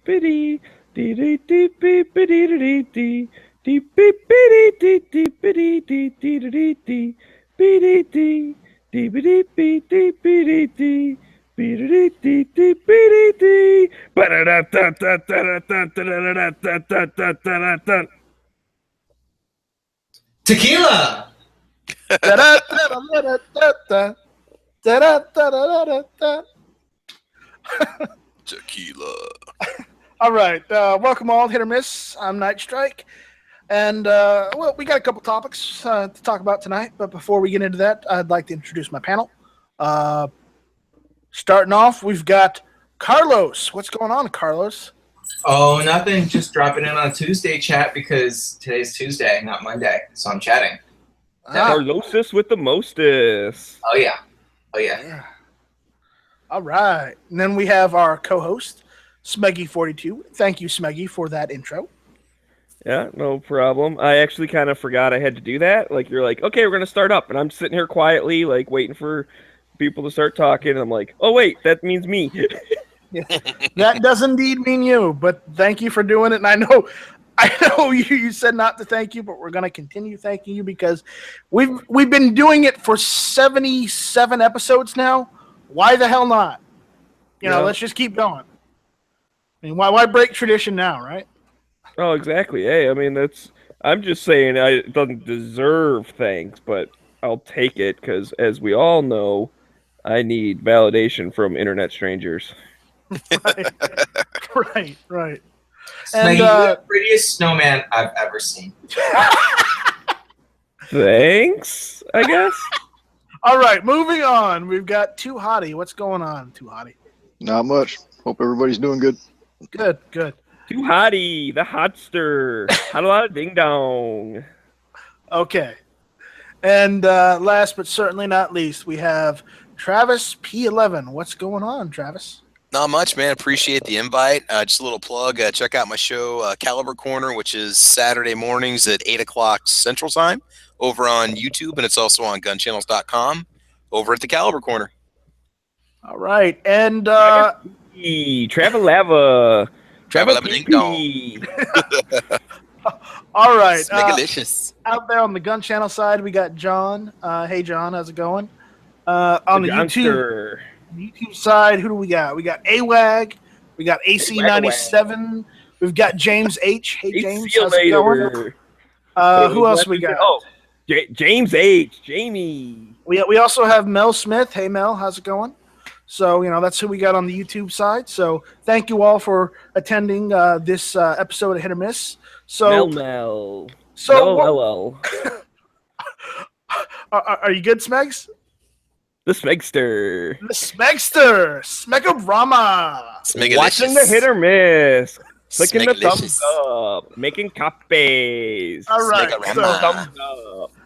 Biddy dee dee dee dee biddy dee dee dee biddy dee dee biddy dee dee dee dee biddy dee dee biddy dee dee biddy dee biddy dee dee biddy dee ba da da da da da da da da da da da da. Tequila. Tequila. All right, welcome all, Hit or Miss. I'm Night Strike, and well, we got a couple topics to talk about tonight. But before we get into that, I'd like to introduce my panel. Starting off, we've got Carlos. What's going on, Carlos? Oh, nothing. Just dropping in on a Tuesday chat because today's Tuesday, not Monday. So I'm chatting. Carlosis with the mostest. Oh, yeah. Oh, yeah. All right. And then we have our co-host, Smeggy42. Thank you, Smeggy, for that intro. Yeah, no problem. I actually kind of forgot I had to do that. Like, you're like, okay, we're going to start up. And I'm sitting here quietly, like, waiting for people to start talking. And I'm like, oh, wait, that means me. Yeah. That does indeed mean you, but thank you for doing it. And I know you said not to thank you, but we're going to continue thanking you because we've been doing it for 77 episodes now. Why the hell not? You know, let's just keep going. I mean, why break tradition now, right? Oh, exactly. Hey, I mean, I'm just saying it doesn't deserve thanks, but I'll take it because, as we all know, I need validation from internet strangers. Right. And you're the prettiest snowman I've ever seen. Thanks, I guess. All right, moving on. We've got Too Hottie. What's going on, Too Hottie? Not much. Hope everybody's doing good. Good. Too Hottie, the hotster. Had a lot of ding dong. Okay. And last but certainly not least, we have Travis P11. What's going on, Travis? Not much, man. Appreciate the invite. Just a little plug. Check out my show, Caliber Corner, which is Saturday mornings at 8 o'clock Central Time over on YouTube, and it's also on gunchannels.com over at the Caliber Corner. All right. And Travelava Ding dong. all right. Smegalicious. Out there on the Gun Channel side, we got John. Hey, John. How's it going? On the YouTube side, who do we got? We got AWAG. We got AC97. We've got James H. Hey, James. How's it going? Who else we got? Oh, James H. Jamie. We also have Mel Smith. Hey, Mel. How's it going? So, that's who we got on the YouTube side. So, thank you all for attending this episode of Hit or Miss. So, Mel. So, are you good, Smegs? The Smegster. Smegobrama. Watching the Hit or Miss. Clicking the thumbs up. Making copies. All right.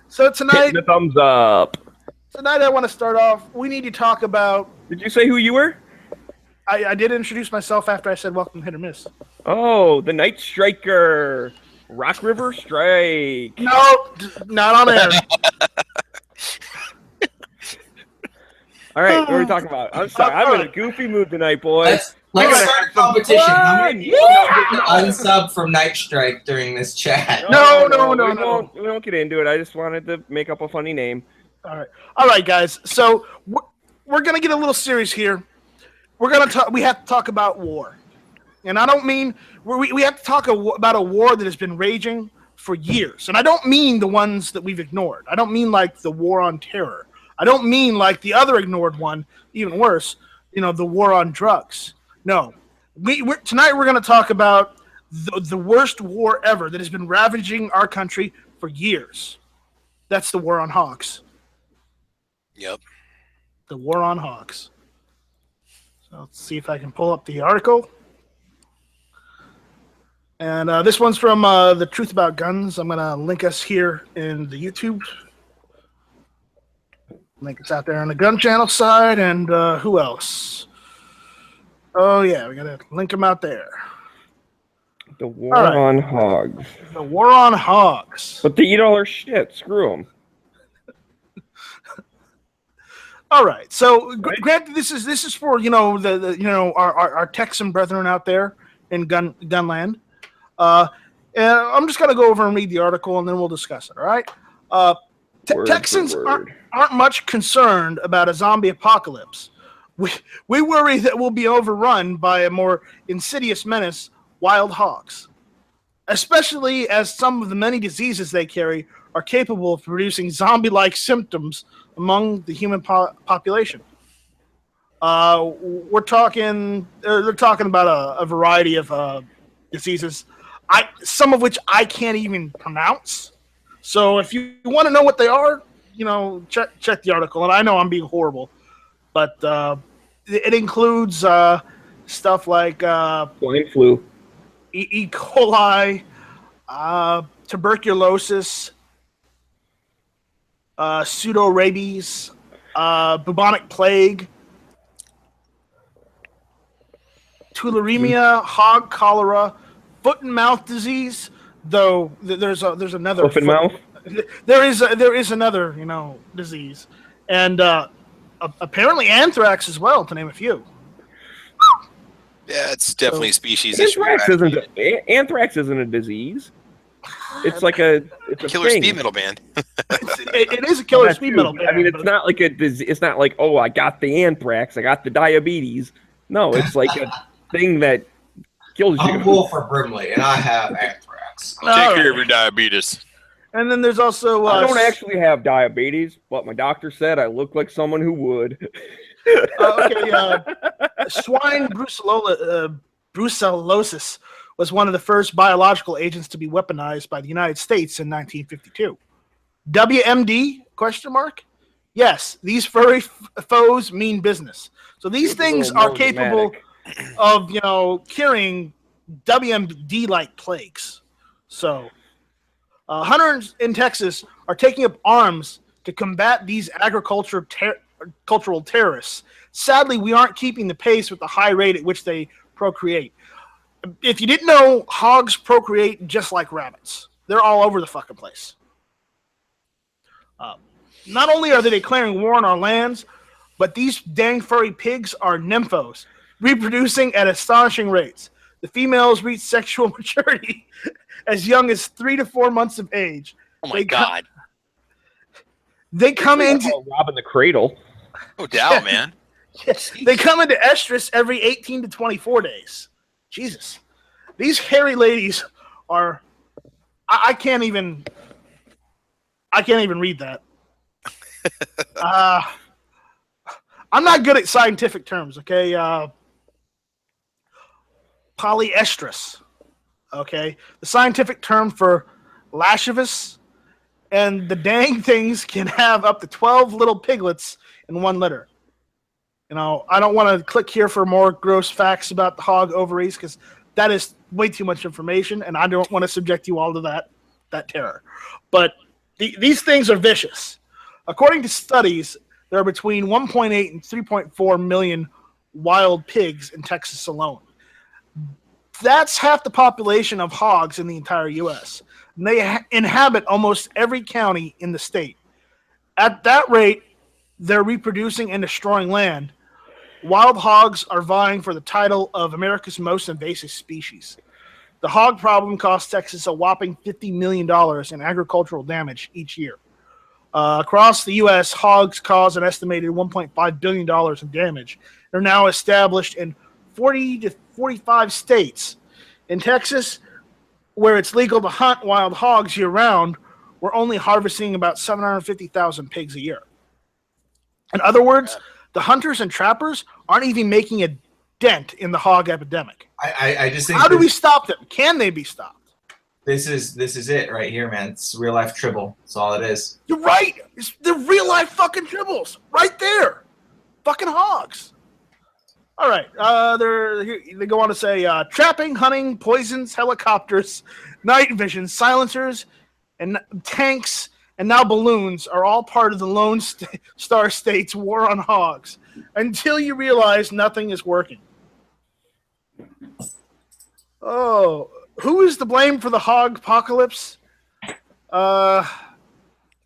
So tonight, hitting the thumbs up. Tonight I want to start off. We need to talk about. Did you say who you were? I did introduce myself after I said welcome to Hit or Miss. Oh, the Night Striker. Rock River Strike. No, not on air. All right, what are we talking about? I'm sorry, I'm in a goofy mood tonight, boys. Let's start a competition. How many people know unsub from Night Strike during this chat? No. We won't get into it. I just wanted to make up a funny name. All right, guys. So we're gonna get a little serious here. We have to talk about war, and I don't mean we have to talk about a war that has been raging for years, and I don't mean the ones that we've ignored. I don't mean like the war on terror. I don't mean like the other ignored one, even worse, the war on drugs. No. Tonight we're going to talk about the worst war ever that has been ravaging our country for years. That's the war on hogs. Yep. The war on hogs. So let's see if I can pull up the article. And this one's from The Truth About Guns. I'm going to link us here in the YouTube. Link it's out there on the Gun Channel side, and who else? Oh yeah, we gotta link them out there. The war on hogs. The war on hogs. But they eat all our shit. Screw them. All right. So, granted, this is for the our Texan brethren out there in gunland. And I'm just going to go over and read the article, and then we'll discuss it, all right? Texans aren't much concerned about a zombie apocalypse. We worry that we'll be overrun by a more insidious menace, wild hogs, especially as some of the many diseases they carry are capable of producing zombie-like symptoms among the human population. They're talking about a variety of diseases, some of which I can't even pronounce. So if you want to know what they are, check the article. And I know I'm being horrible, but it includes stuff like swine flu, E. coli, tuberculosis, pseudo-rabies, bubonic plague, tularemia, hog cholera, foot and mouth disease. Though there's another foot and mouth. There is another disease, and apparently anthrax as well, to name a few. Yeah, it's definitely a species. Anthrax isn't a disease. It's like it's a killer thing. speed metal band. It is a killer speed metal band. I mean, it's not like a disease. It's not like, oh, I got the anthrax, I got the diabetes. No, it's like a thing that kills you. I'm Wolford Brimley, and I have anthrax. Take care of your diabetes. And then there's also I don't actually have diabetes, but my doctor said I look like someone who would. Swine brucellosis was one of the first biological agents to be weaponized by the United States in 1952. WMD? Question mark? Yes, these furry foes mean business. So these things are capable of, curing WMD-like plagues. So hunters in Texas are taking up arms to combat these agricultural terrorists. Sadly, we aren't keeping the pace with the high rate at which they procreate. If you didn't know, hogs procreate just like rabbits. They're all over the fucking place. Not only are they declaring war on our lands, but these dang furry pigs are nymphos, reproducing at astonishing rates. The females reach sexual maturity as young as 3 to 4 months of age. Oh my God. They come into robbing the cradle. No doubt, man. Yes, they come into estrus every 18 to 24 days. Jesus. These hairy ladies are I can't even read that. I'm not good at scientific terms, okay? Polyestrus, okay? The scientific term for lascivious, and the dang things can have up to 12 little piglets in one litter. I don't want to click here for more gross facts about the hog ovaries because that is way too much information, and I don't want to subject you all to that terror. But these things are vicious. According to studies, there are between 1.8 and 3.4 million wild pigs in Texas alone. That's half the population of hogs in the entire U.S. And they inhabit almost every county in the state. At that rate, they're reproducing and destroying land. Wild hogs are vying for the title of America's most invasive species. The hog problem costs Texas a whopping $50 million in agricultural damage each year. Across the U.S., hogs cause an estimated $1.5 billion in damage. They're now established in 40 to 45 states. In Texas, where it's legal to hunt wild hogs year-round, we're only harvesting about 750,000 pigs a year. In other words, the hunters and trappers aren't even making a dent in the hog epidemic. I just think. How do we stop them? Can they be stopped? This is it right here, man. It's real life tribble. That's all it is. You're right. It's the real life fucking tribbles right there. Fucking hogs. All right. They go on to say trapping, hunting, poisons, helicopters, night vision, silencers, and tanks, and now balloons are all part of the Lone Star State's war on hogs until you realize nothing is working. Oh, who is to blame for the hog apocalypse? The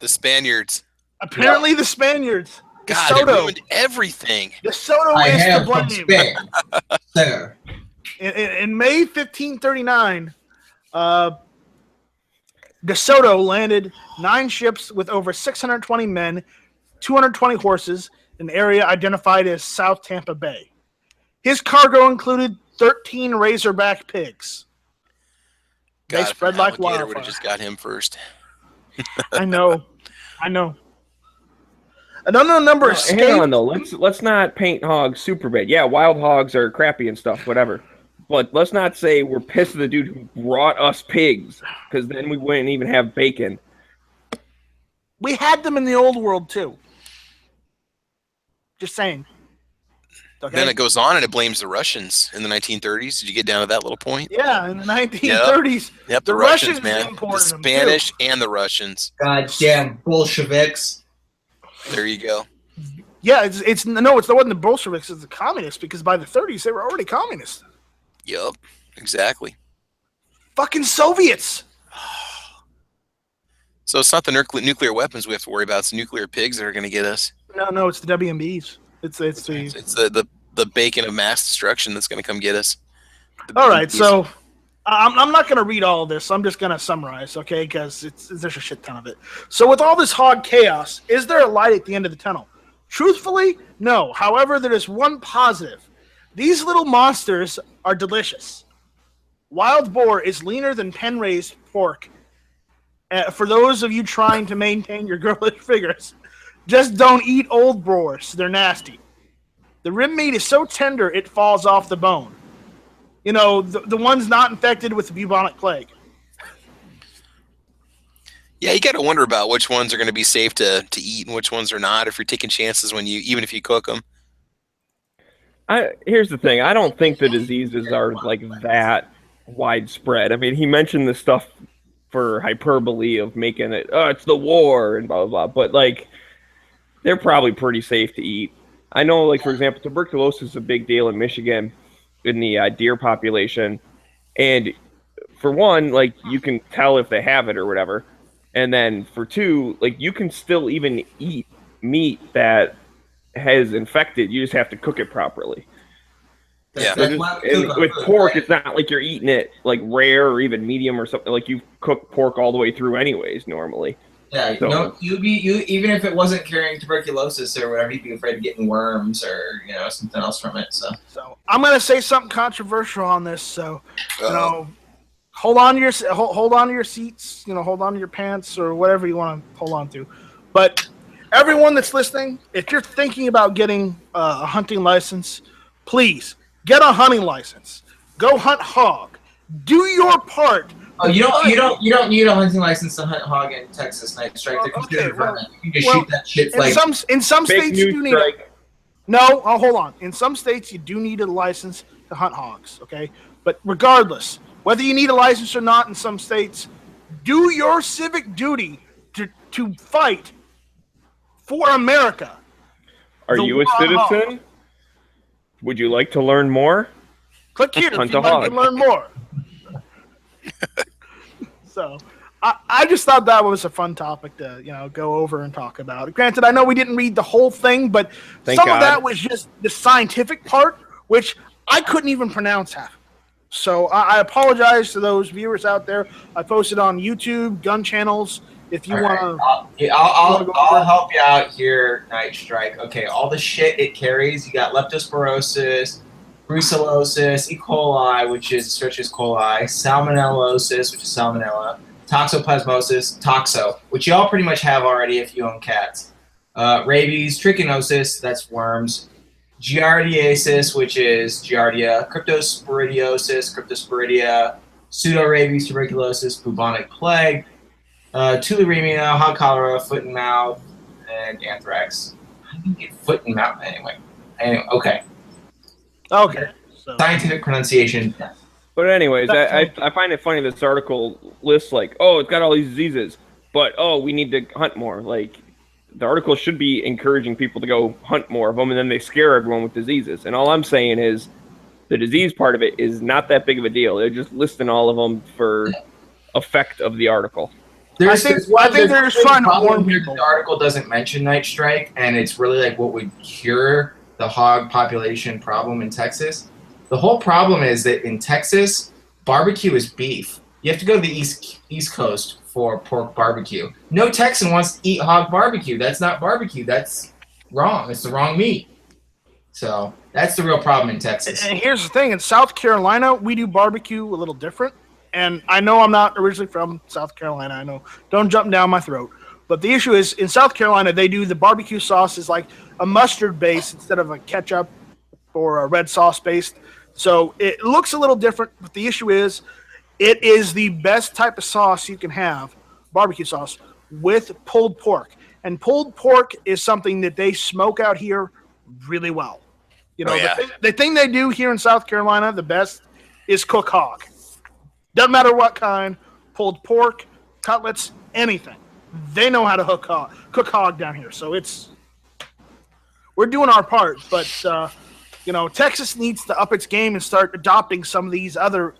Spaniards. Apparently the Spaniards. God, they ruined everything. DeSoto I is have to from blame. Spain, sir. In May 1539, De Soto landed 9 ships with over 620 men, 220 horses, in an area identified as South Tampa Bay. His cargo included 13 razorback pigs. God, They if spread an like alligator would wildfire. have just got him first. I know. An unknown number escaped. Hang on though. Let's not paint hogs super bad. Yeah, wild hogs are crappy and stuff, whatever. But let's not say we're pissed at the dude who brought us pigs, because then we wouldn't even have bacon. We had them in the old world too. Just saying. Okay. Then it goes on and it blames the Russians in the 1930s. Did you get down to that little point? Yeah, in the 1930s. Yep, the Russians, man. The imported them, Spanish too. and the Russians. Goddamn Bolsheviks. There you go. Yeah, it wasn't the Bolsheviks, it's the communists, because by the 30s they were already communists. Yep, exactly. Fucking Soviets. So it's not the nuclear weapons we have to worry about. It's the nuclear pigs that are going to get us. No, it's the WMBs. It's the bacon of mass destruction that's going to come get us. All right, so I'm not going to read all of this. I'm just going to summarize, okay? Because there's a shit ton of it. So with all this hog chaos, is there a light at the end of the tunnel? Truthfully, no. However, there is one positive. These little monsters are delicious. Wild boar is leaner than pen-raised pork. For those of you trying to maintain your girlish figures, just don't eat old boars. They're nasty. The rim meat is so tender it falls off the bone. You know, the ones not infected with the bubonic plague. Yeah, you got to wonder about which ones are going to be safe to eat and which ones are not. If you're taking chances even if you cook them. Here's the thing. I don't think the diseases are like that widespread. I mean, he mentioned the stuff for hyperbole of making it, it's the war and blah, blah, blah. But, like, they're probably pretty safe to eat. I know, like, for example, tuberculosis is a big deal in Michigan in the deer population. And for one, like, you can tell if they have it or whatever. And then for two, like, you can still even eat meat that has infected. You just have to cook it properly. Yeah. And with pork, it's not like you're eating it like rare or even medium or something. Like you cook pork all the way through anyways normally. Yeah, So, you even if it wasn't carrying tuberculosis or whatever, you'd be afraid of getting worms or something else from it. So I'm gonna say something controversial on this. So hold on to your seats. Hold on to your pants or whatever you want to hold on to. But everyone that's listening, if you're thinking about getting a hunting license, please get a hunting license. Go hunt hog. Do your part. Oh, you don't need a hunting license to hunt hog in Texas, Night Strike. They're considered vermin. You can just shoot that shit. In some states you do need. No, hold on. In some states you do need a license to hunt hogs. Okay, but regardless, whether you need a license or not, in some states, do your civic duty to fight for America. are you a citizen? Would you like to learn more? Click here if you'd like to learn more. So, I just thought that was a fun topic to go over and talk about. Granted, I know we didn't read the whole thing, but Thank some God. of that was just the scientific part, which I couldn't even pronounce half. So I apologize to those viewers out there. I posted on YouTube, gun channels. If you want to, I'll help you out here, Night Strike. Okay, all the shit it carries. You got leptospirosis, brucellosis, E. coli, which is Escherichia coli, salmonellosis, which is salmonella, toxoplasmosis, toxo, which y'all pretty much have already if you own cats. Rabies, trichinosis, that's worms. Giardiasis, which is Giardia, cryptosporidiosis, pseudorabies, tuberculosis, bubonic plague, tularemia, hog cholera, foot and mouth, and anthrax. I didn't get foot and mouth anyway. Okay. Okay. So. Scientific pronunciation. But anyways, I find it funny this article lists like, it's got all these diseases, but we need to hunt more. Like, the article should be encouraging people to go hunt more of them, and then they scare everyone with diseases. And all I'm saying is the disease part of it is not that big of a deal. They're just listing all of them for effect of the article. I think they're just trying to warn people. The article doesn't mention Night Strike, and it's really like what would cure the hog population problem in Texas. The whole problem is that in Texas, barbecue is beef. You have to go to the East Coast for pork barbecue. No Texan wants to eat hog barbecue. That's not barbecue. That's wrong. It's the wrong meat. So that's the real problem in Texas. And here's the thing: in South Carolina, we do barbecue a little different. And I know I'm not originally from South Carolina. I know. Don't jump down my throat. But the issue is, in South Carolina, they do the barbecue sauce is like a mustard base instead of a ketchup or a red sauce based. So it looks a little different. But the issue is, it is the best type of sauce you can have, barbecue sauce, with pulled pork. And pulled pork is something that they smoke out here really well. You know, the thing they do here in South Carolina, the best, is cook hog. Doesn't matter what kind, pulled pork, cutlets, anything. They know how to cook hog down here. So we're doing our part. But, Texas needs to up its game and start adopting some of these other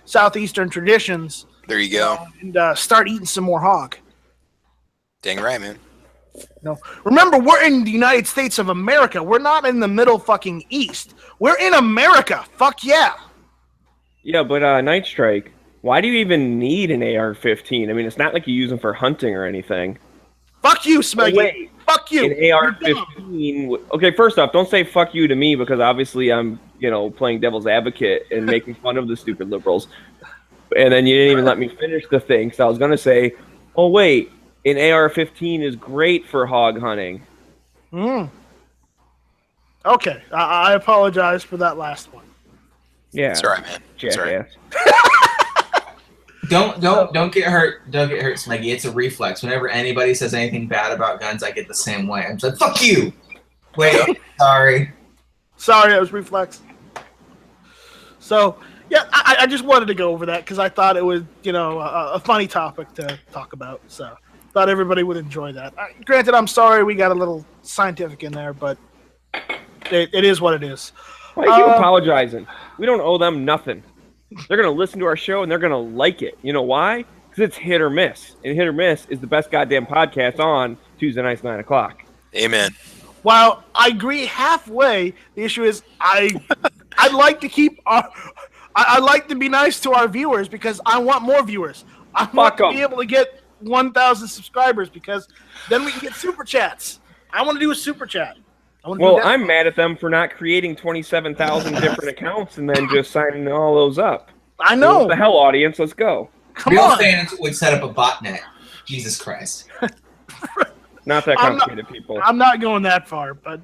southeastern traditions. There you go. And start eating some more hog. Dang right, man. No, remember, we're in the United States of America. We're not in the middle fucking East. We're in America. Fuck yeah. Yeah, but Night Strike, why do you even need an AR-15? I mean, it's not like you use them for hunting or anything. Fuck you, Smeggy. Wait, fuck you. An AR-15. Okay, first off, don't say fuck you to me because obviously I'm, playing devil's advocate and making fun of the stupid liberals. And then you didn't even let me finish the thing. So I was going to say, oh, wait. An AR-15 is great for hog hunting. Okay, I apologize for that last one. Yeah, it's all right, man. Jackass. Don't get hurt. Don't get hurt, Smeggy. It's a reflex. Whenever anybody says anything bad about guns, I get the same way. I'm just like, fuck you. Wait, sorry. Sorry, that was reflex. So yeah, I just wanted to go over that because I thought it was a funny topic to talk about. So. Thought everybody would enjoy that. Granted, I'm sorry we got a little scientific in there, but it is what it is. Why are you apologizing? We don't owe them nothing. They're going to listen to our show, and they're going to like it. You know why? Because it's Hit or Miss. And Hit or Miss is the best goddamn podcast on Tuesday nights, 9 o'clock. Amen. While I agree halfway, the issue is I'd like to keep I'd like to be nice to our viewers because I want more viewers. I want to be able to get 1,000 subscribers because then we can get super chats. I want to do a super chat. Well, I'm mad at them for not creating 27,000 different accounts and then just signing all those up. I know. What the hell, audience? Let's go. Real fans would set up a botnet. Jesus Christ. Not that complicated, people. I'm not going that far, but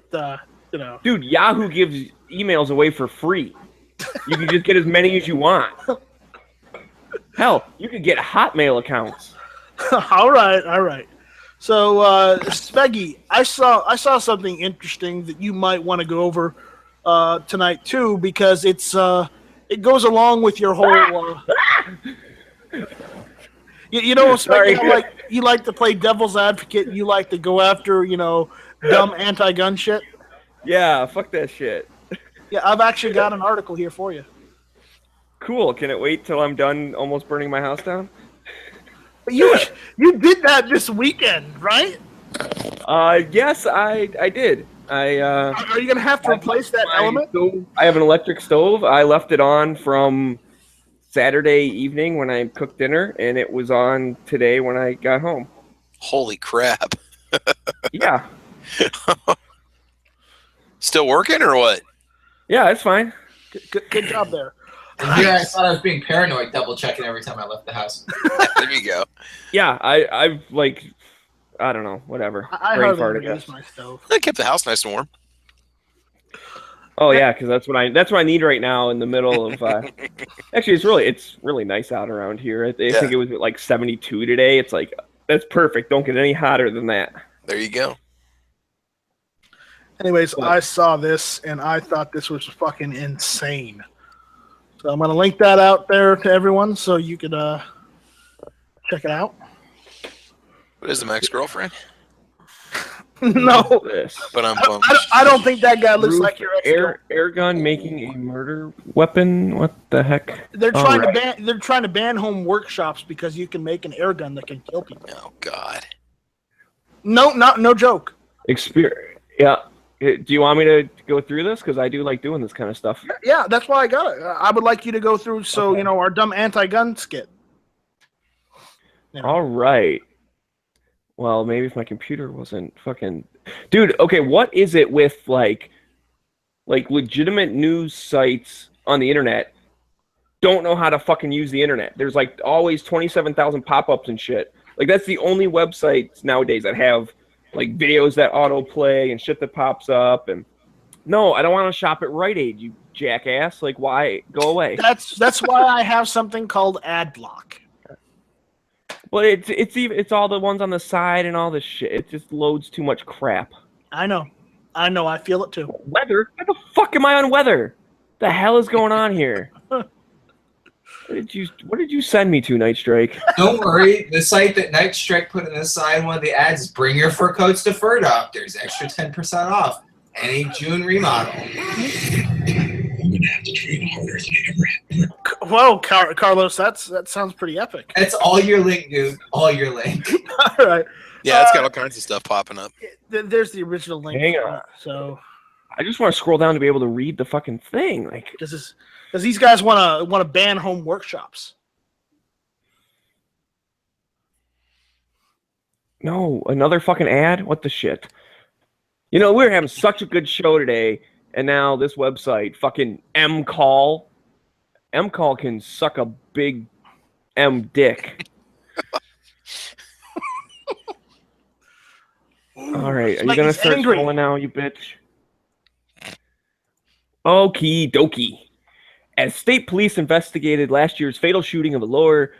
Dude, Yahoo gives emails away for free. You can just get as many as you want. Hell, you could get Hotmail accounts. All right. So, Speggy, I saw something interesting that you might want to go over tonight too, because it goes along with your whole. Speggy, you like to play devil's advocate. You like to go after dumb anti-gun shit. Yeah, fuck that shit. Yeah, I've actually got an article here for you. Cool. Can it wait till I'm done almost burning my house down? You did that this weekend, right? Yes, I did. Are you gonna have to replace that element? I have an electric stove. I left it on from Saturday evening when I cooked dinner, and it was on today when I got home. Holy crap! Yeah. Still working or what? Yeah, it's fine. Good job there. Yeah, I thought I was being paranoid, double checking every time I left the house. There you go. Yeah, I've I don't know, whatever. I hardly use my stove. That kept the house nice and warm. Oh yeah, because that's what I need right now in the middle of. Actually, it's really nice out around here. I think it was like 72 today. It's like that's perfect. Don't get any hotter than that. There you go. Anyways, I saw this and I thought this was fucking insane. So I'm gonna link that out there to everyone so you could check it out. What is the Max girlfriend? No, but I don't think that guy looks like your air gun making a murder weapon. What the heck? They're trying to ban home workshops because you can make an air gun that can kill people. Oh God. No joke. Experience. Yeah. Do you want me to go through this? Because I do like doing this kind of stuff. Yeah, that's why I got it. I would like you to go through, so Okay. our dumb anti-gun skit. All right. Well, maybe if my computer wasn't fucking... Dude, okay, what is it with, like legitimate news sites on the internet don't know how to fucking use the internet? There's, like, always 27,000 pop-ups and shit. Like, that's the only websites nowadays that have, like, videos that autoplay and shit that pops up. And no, I don't want to shop at Rite Aid, you jackass. Like, why? Go away. That's why I have something called ad block. But it's all the ones on the side and all this shit. It just loads too much crap. I know. I feel it too. Weather? Why the fuck am I on weather? The hell is going on here? What did you send me to, Night Strike? Don't worry. The site that Night Strike put in the side, one of the ads is bring your fur coats to Fur Doctors. Extra 10% off. Any June remodel. I'm gonna have to train harder than I ever have. Whoa, Carlos, that sounds pretty epic. That's all your link, dude. All your link. All right. Yeah, it's got all kinds of stuff popping up. There's the original link. Hang on. So I just want to scroll down to be able to read the fucking thing. Like, because these guys want to ban home workshops. no, another fucking ad? What the shit? You know, we were having such a good show today, and now this website, fucking M-Call. M-Call can suck a big M dick. All right, are you going to start scrolling now, you bitch? Okie dokie. As state police investigated last year's fatal shooting of a lower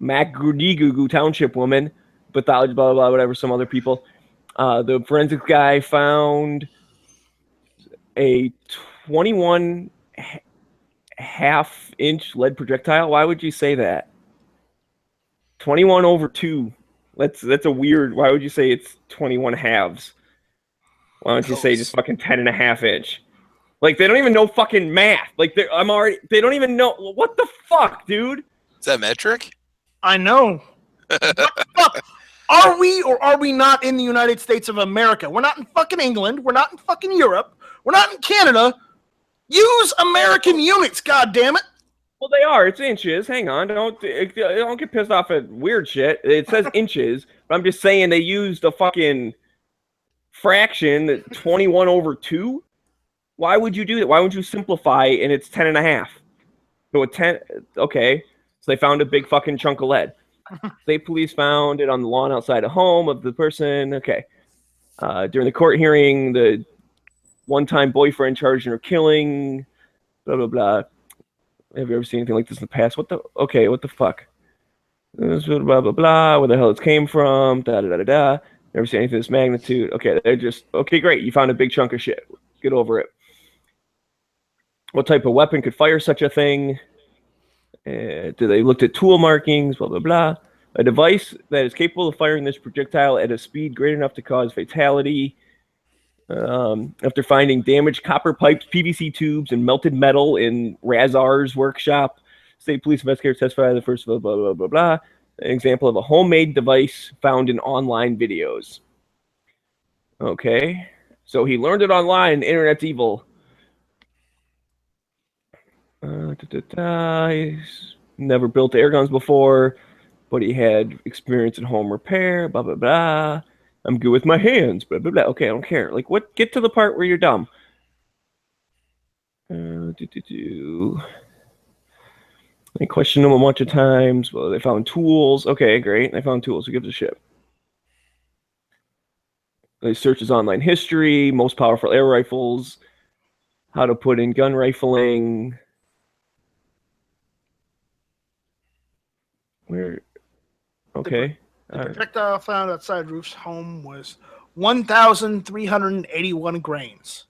Macgugugu Township woman, pathology, blah, blah, blah, whatever, some other people, the forensics guy found a 21 half-inch lead projectile. Why would you say that? 21/2. That's a weird. Why would you say it's 21 halves? Why don't you say just fucking 10.5 inch? Like, they don't even know fucking math. Like, they don't even know. What the fuck, dude? Is that metric? I know. What the fuck? Are we or are we not in the United States of America? We're not in fucking England. We're not in fucking Europe. We're not in Canada. Use American units, goddammit. Well, they are. It's inches. Hang on. Don't get pissed off at weird shit. It says inches, but I'm just saying they used a fucking fraction, 21/2. Why would you do that? Why wouldn't you simplify and it's 10.5? So a 10. Okay. So they found a big fucking chunk of lead. State police found it on the lawn outside a home of the person. Okay. During the court hearing, the one-time boyfriend charged in her killing. Blah blah blah. Have you ever seen anything like this in the past? What the fuck? Blah blah blah. Where the hell it came from? Da da da da da. Never seen anything of this magnitude. Okay, they're just okay. Great, you found a big chunk of shit. Get over it. What type of weapon could fire such a thing? They looked at tool markings? Blah blah blah. A device that is capable of firing this projectile at a speed great enough to cause fatality. After finding damaged copper pipes, PVC tubes, and melted metal in Razar's workshop, state police investigators testified the first blah, blah, blah, blah, blah. An example of a homemade device found in online videos. Okay. So he learned it online. Internet's evil. He's never built air guns before, but he had experience in home repair, blah, blah, blah. I'm good with my hands, blah, blah, blah. Okay, I don't care. Like, what? Get to the part where you're dumb. They questioned him a bunch of times. Well, they found tools. Okay, great. They found tools. Who gives a shit? They search his online history, most powerful air rifles, how to put in gun rifling. Where? Okay. The projectile found outside Roof's home was 1,381 grains.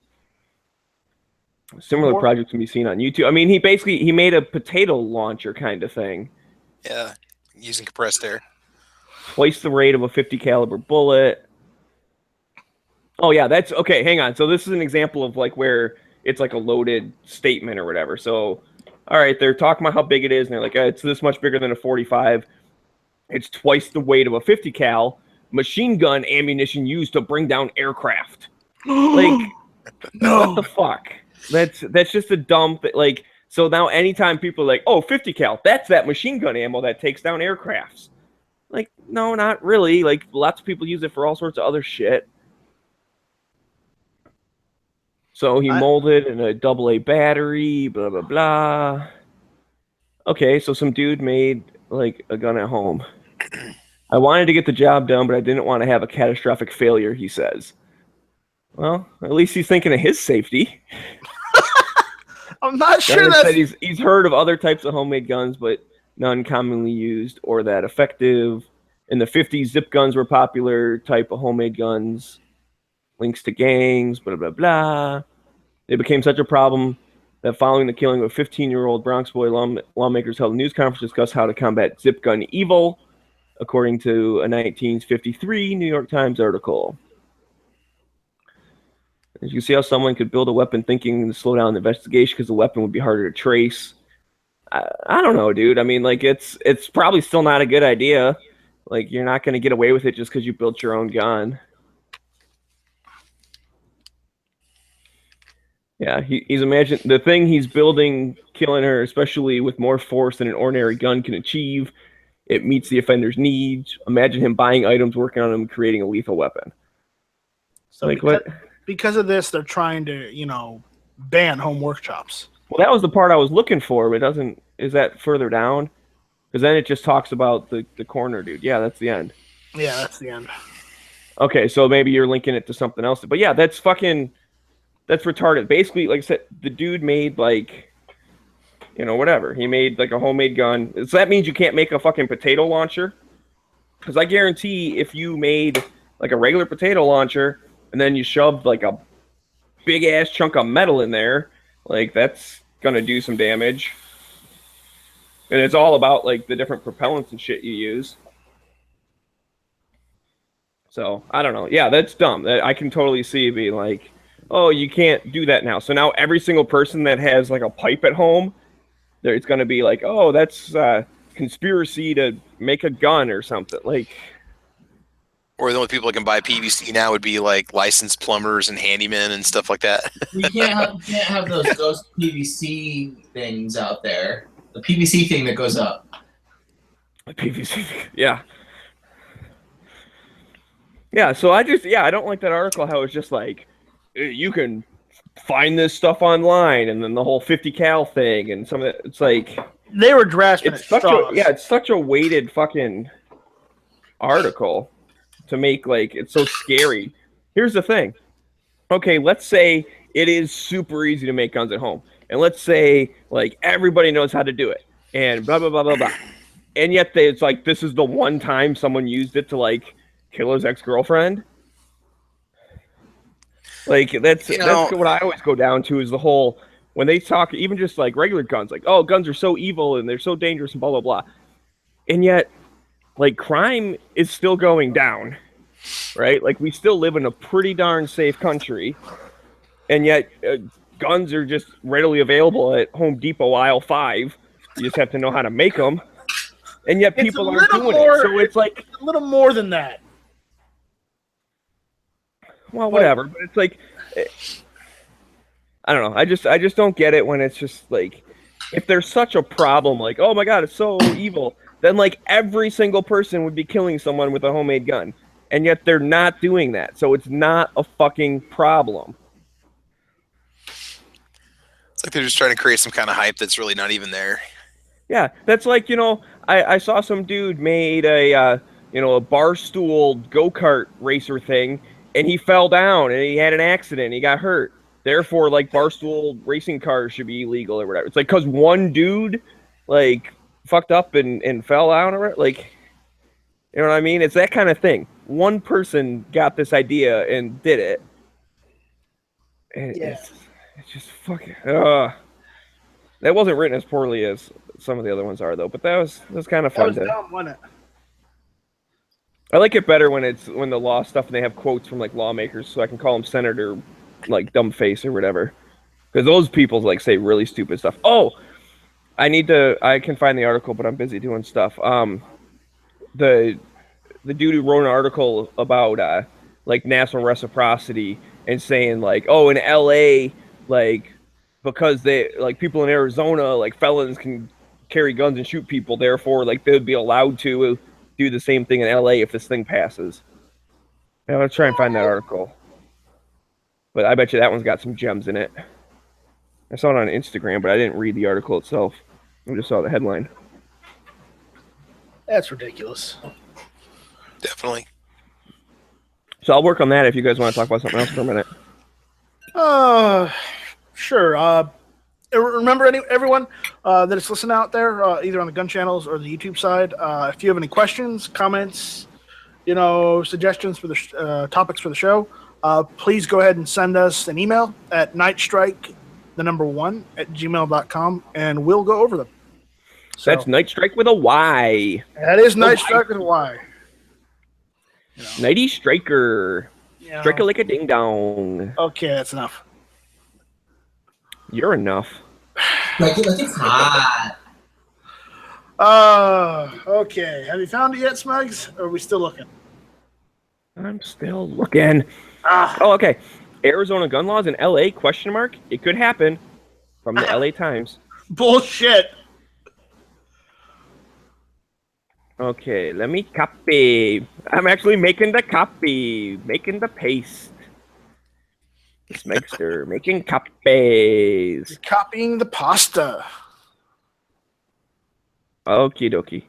Similar projects can be seen on YouTube. I mean, he made a potato launcher kind of thing. Yeah, using compressed air. Twice the rate of a 50 caliber bullet. Oh yeah, that's okay. Hang on. So this is an example of like where it's like a loaded statement or whatever. So, all right, they're talking about how big it is, and they're like, it's this much bigger than a 45. It's twice the weight of a 50 cal. Machine gun ammunition used to bring down aircraft. Like, No. What the fuck? That's just a dumb thing. Like, so now anytime people are like, oh, 50 cal, that's that machine gun ammo that takes down aircrafts. Like, no, not really. Like, lots of people use it for all sorts of other shit. So he molded in a AA battery, blah, blah, blah. Okay, so some dude made, like, a gun at home. I wanted to get the job done, but I didn't want to have a catastrophic failure, he says. Well, at least he's thinking of his safety. I'm not sure that that's... he's heard of other types of homemade guns, but none commonly used or that effective. In the 50s, zip guns were popular type of homemade guns. Links to gangs, blah, blah, blah. They became such a problem that following the killing of a 15-year-old Bronx boy, lawmakers held a news conference to discuss how to combat zip gun evil, according to a 1953 New York Times article. As you can see how someone could build a weapon thinking to slow down the investigation because the weapon would be harder to trace. I don't know, dude. I mean, like, it's probably still not a good idea. Like, you're not going to get away with it just because you built your own gun. Yeah, he's imagined the thing he's building, killing her, especially with more force than an ordinary gun can achieve. It meets the offender's needs. Imagine him buying items, working on them, creating a lethal weapon. So like because of this, they're trying to, ban home workshops. Well, that was the part I was looking for, but it doesn't. Is that further down? Because then it just talks about the corner dude. Yeah, that's the end. Yeah, that's the end. Okay, so maybe you're linking it to something else. But yeah, that's retarded. Basically, like I said, the dude made whatever. He made like a homemade gun. So that means you can't make a fucking potato launcher? Because I guarantee if you made like a regular potato launcher and then you shoved like a big ass chunk of metal in there, like that's gonna do some damage. And it's all about like the different propellants and shit you use. So I don't know. Yeah, that's dumb. I can totally see it being like, oh, you can't do that now. So now every single person that has like a pipe at home, it's going to be like, oh, that's conspiracy to make a gun or something. Like, or the only people that can buy PVC now would be like licensed plumbers and handymen and stuff like that. You can't have those ghost PVC things out there. The PVC thing that goes up. The PVC, yeah. Yeah, so I don't like that article how it's just like, you can find this stuff online, and then the whole 50 cal thing, and some of it, it's like... They were grasping at straws. It's such a weighted fucking article to make, like, it's so scary. Here's the thing. Okay, let's say it is super easy to make guns at home. And let's say, like, everybody knows how to do it. And blah, blah, blah, blah, blah. And yet it's like, this is the one time someone used it to, like, kill his ex-girlfriend. Like, that's what I always go down to is the whole, when they talk, even just like regular guns, like, oh, guns are so evil and they're so dangerous and blah, blah, blah. And yet, like, crime is still going down, right? Like, we still live in a pretty darn safe country. And yet, guns are just readily available at Home Depot aisle 5. You just have to know how to make them. And yet people aren't doing it. So it's like a little more than that. Well, whatever. But it's like, I don't know. I just don't get it when it's just like, if there's such a problem, like, oh my God, it's so evil, then like every single person would be killing someone with a homemade gun. And yet they're not doing that. So it's not a fucking problem. It's like they're just trying to create some kind of hype that's really not even there. Yeah, that's like, I saw some dude made a bar stool go-kart racer thing, and he fell down and he had an accident. He got hurt. Therefore, like, barstool racing cars should be illegal or whatever. It's like because one dude, like, fucked up and fell down or like, you know what I mean? It's that kind of thing. One person got this idea and did it. And yeah. It's just fucking. That wasn't written as poorly as some of the other ones are, though. But that was kind of fun. That was dumb, wasn't it? I like it better when the law stuff and they have quotes from like lawmakers, so I can call them Senator, like dumb face or whatever, because those people like say really stupid stuff. Oh, I can find the article, but I'm busy doing stuff. The dude who wrote an article about like national reciprocity and saying like, oh, in LA, like because they like people in Arizona, like felons can carry guns and shoot people, therefore like they would be allowed to do the same thing in LA if this thing passes. I'm gonna try and find that article, but I bet you that one's got some gems in it. I saw it on Instagram, but I didn't read the article itself. I just saw the headline. That's ridiculous. Definitely. So I'll work on that if you guys want to talk about something else for a minute. Sure. Remember, everyone that is listening out there, either on the gun channels or the YouTube side, if you have any questions, comments, suggestions for the topics for the show, please go ahead and send us an email at nightstrike1@gmail.com, and we'll go over them. So that's Night Strike with a Y. That is Night Strike with a Y. Nighty Striker. Striker like a ding dong. Okay, that's enough. You're enough. Like it's hot. Okay. Have you found it yet, Smugs? Or are we still looking? I'm still looking. Oh, okay. Arizona gun laws in LA, question mark? It could happen. From the LA Times. Bullshit. Okay, let me copy. I'm actually making the copy. Making the paste. Smegster, making copies. You're copying the pasta. Okie dokie.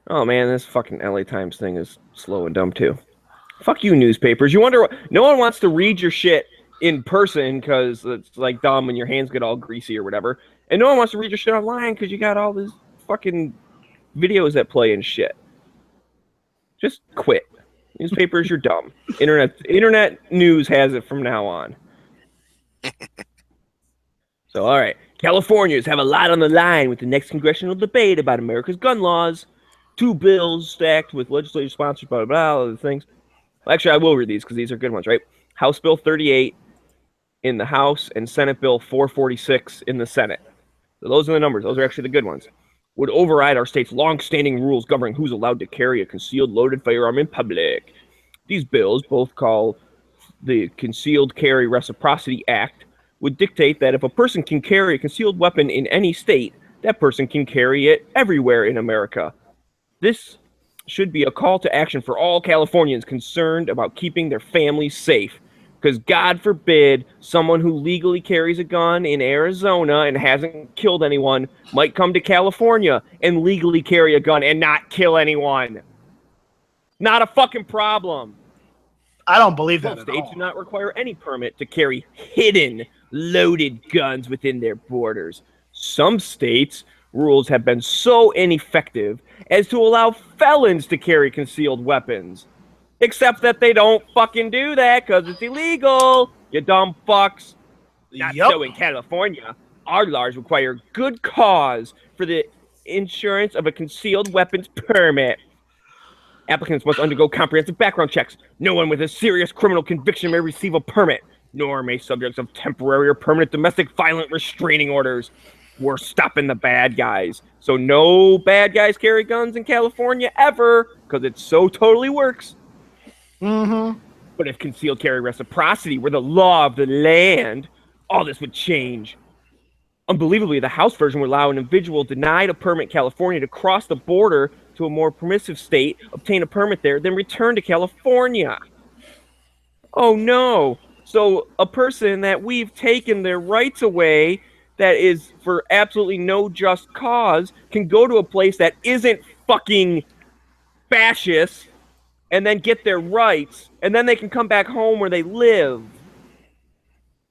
Oh man, this fucking LA Times thing is slow and dumb too. Fuck you, newspapers. You wonder what? No one wants to read your shit in person because it's like dumb when your hands get all greasy or whatever. And no one wants to read your shit online because you got all these fucking videos that play and shit. Just quit. Newspapers, you're dumb. Internet news has it from now on. So, all right. Californians have a lot on the line with the next congressional debate about America's gun laws. 2 bills stacked with legislative sponsors, blah, blah, blah, other things. Well, actually, I will read these because these are good ones, right? House Bill 38 in the House and Senate Bill 446 in the Senate. So those are the numbers. Those are actually the good ones. Would override our state's long-standing rules governing who's allowed to carry a concealed loaded firearm in public. These bills, both called the Concealed Carry Reciprocity Act, would dictate that if a person can carry a concealed weapon in any state, that person can carry it everywhere in America. This should be a call to action for all Californians concerned about keeping their families safe. Because God forbid someone who legally carries a gun in Arizona and hasn't killed anyone might come to California and legally carry a gun and not kill anyone. Not a fucking problem. I don't believe that. Most states do not require any permit to carry hidden, loaded guns within their borders. Some states' rules have been so ineffective as to allow felons to carry concealed weapons. Except that they don't fucking do that because it's illegal, you dumb fucks. Not so in California. Our laws require good cause for the insurance of a concealed weapons permit. Applicants must undergo comprehensive background checks. No one with a serious criminal conviction may receive a permit, nor may subjects of temporary or permanent domestic violent restraining orders. We're stopping the bad guys. So no bad guys carry guns in California ever, because it so totally works. Mm-hmm. But if concealed carry reciprocity were the law of the land, all this would change. Unbelievably, the House version would allow an individual denied a permit in California to cross the border to a more permissive state, obtain a permit there, then return to California. Oh no. So a person that we've taken their rights away that is for absolutely no just cause can go to a place that isn't fucking fascist and then get their rights, and then they can come back home where they live.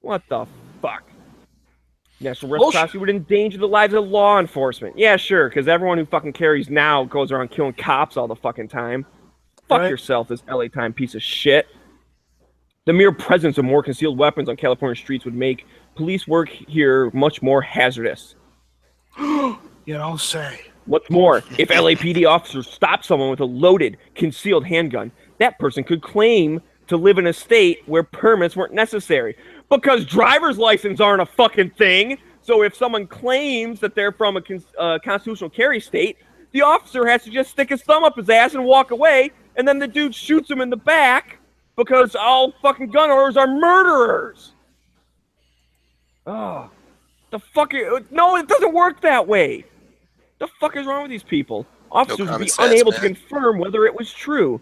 What the fuck? National reciprocity would endanger the lives of law enforcement. Yeah, sure, because everyone who fucking carries now goes around killing cops all the fucking time. Fuck yourself, this LA Time piece of shit. The mere presence of more concealed weapons on California streets would make police work here much more hazardous. You don't say. What's more, if LAPD officers stop someone with a loaded, concealed handgun, that person could claim to live in a state where permits weren't necessary. Because driver's license aren't a fucking thing. So if someone claims that they're from a constitutional carry state, the officer has to just stick his thumb up his ass and walk away, and then the dude shoots him in the back, because all fucking gun owners are murderers. Oh, the fuck? No, it doesn't work that way. The fuck is wrong with these people? Officers would be unable to confirm whether it was true.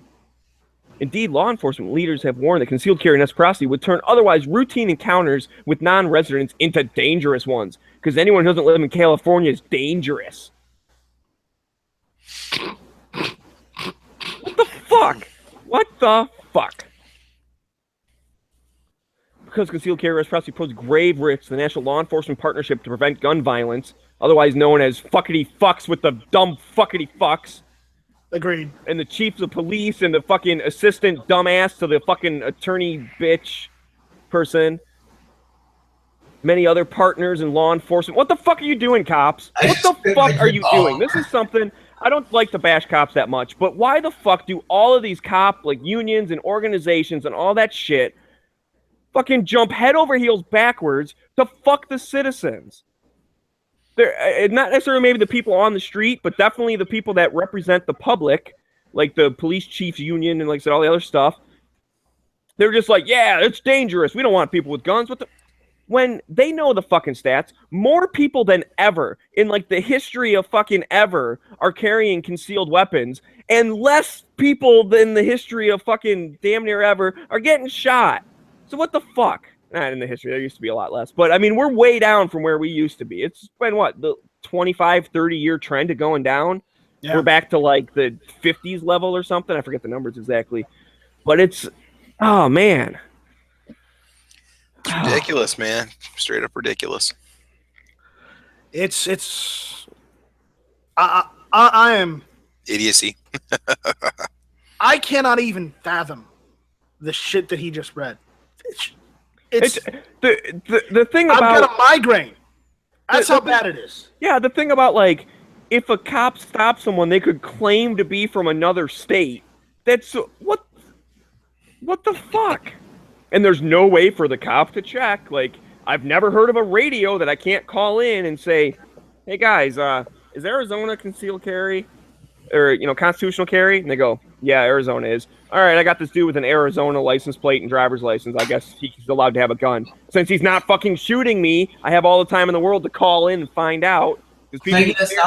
Indeed, law enforcement leaders have warned that concealed carry and reciprocity would turn otherwise routine encounters with non-residents into dangerous ones, because anyone who doesn't live in California is dangerous. What the fuck? What the fuck? Because concealed carry and reciprocity pose grave risks to the National Law Enforcement Partnership to Prevent Gun Violence, otherwise known as fuckity fucks with the dumb fuckity fucks. Agreed. And the chiefs of police and the fucking assistant dumbass to the fucking attorney bitch person. Many other partners in law enforcement. What the fuck are you doing, cops? What the fuck are you doing? This is something... I don't like to bash cops that much, but why the fuck do all of these cop like unions and organizations and all that shit fucking jump head over heels backwards to fuck the citizens? They're not necessarily maybe the people on the street, but definitely the people that represent the public, like the police chiefs union and like I said, all the other stuff. They're just like, yeah, it's dangerous. We don't want people with guns. When they know the fucking stats, more people than ever in like the history of fucking ever are carrying concealed weapons, and less people than the history of fucking damn near ever are getting shot. So what the fuck? Not in the history. There used to be a lot less. But, I mean, we're way down from where we used to be. It's been, what, the 25, 30-year trend of going down? Yeah. We're back to, like, the 50s level or something. I forget the numbers exactly. But it's, oh, man. It's ridiculous, man. Straight up ridiculous. I am... Idiocy. I cannot even fathom the shit that he just read. It's the thing about... I've got a migraine. That's how bad it is. Yeah, the thing about, like, if a cop stops someone, they could claim to be from another state. That's... What the fuck? And there's no way for the cop to check. Like, I've never heard of a radio that I can't call in and say, hey, guys, is Arizona concealed carry? Or, you know, constitutional carry? And they go, yeah, Arizona is. All right, I got this dude with an Arizona license plate and driver's license. I guess he's allowed to have a gun. Since he's not fucking shooting me, I have all the time in the world to call in and find out. That's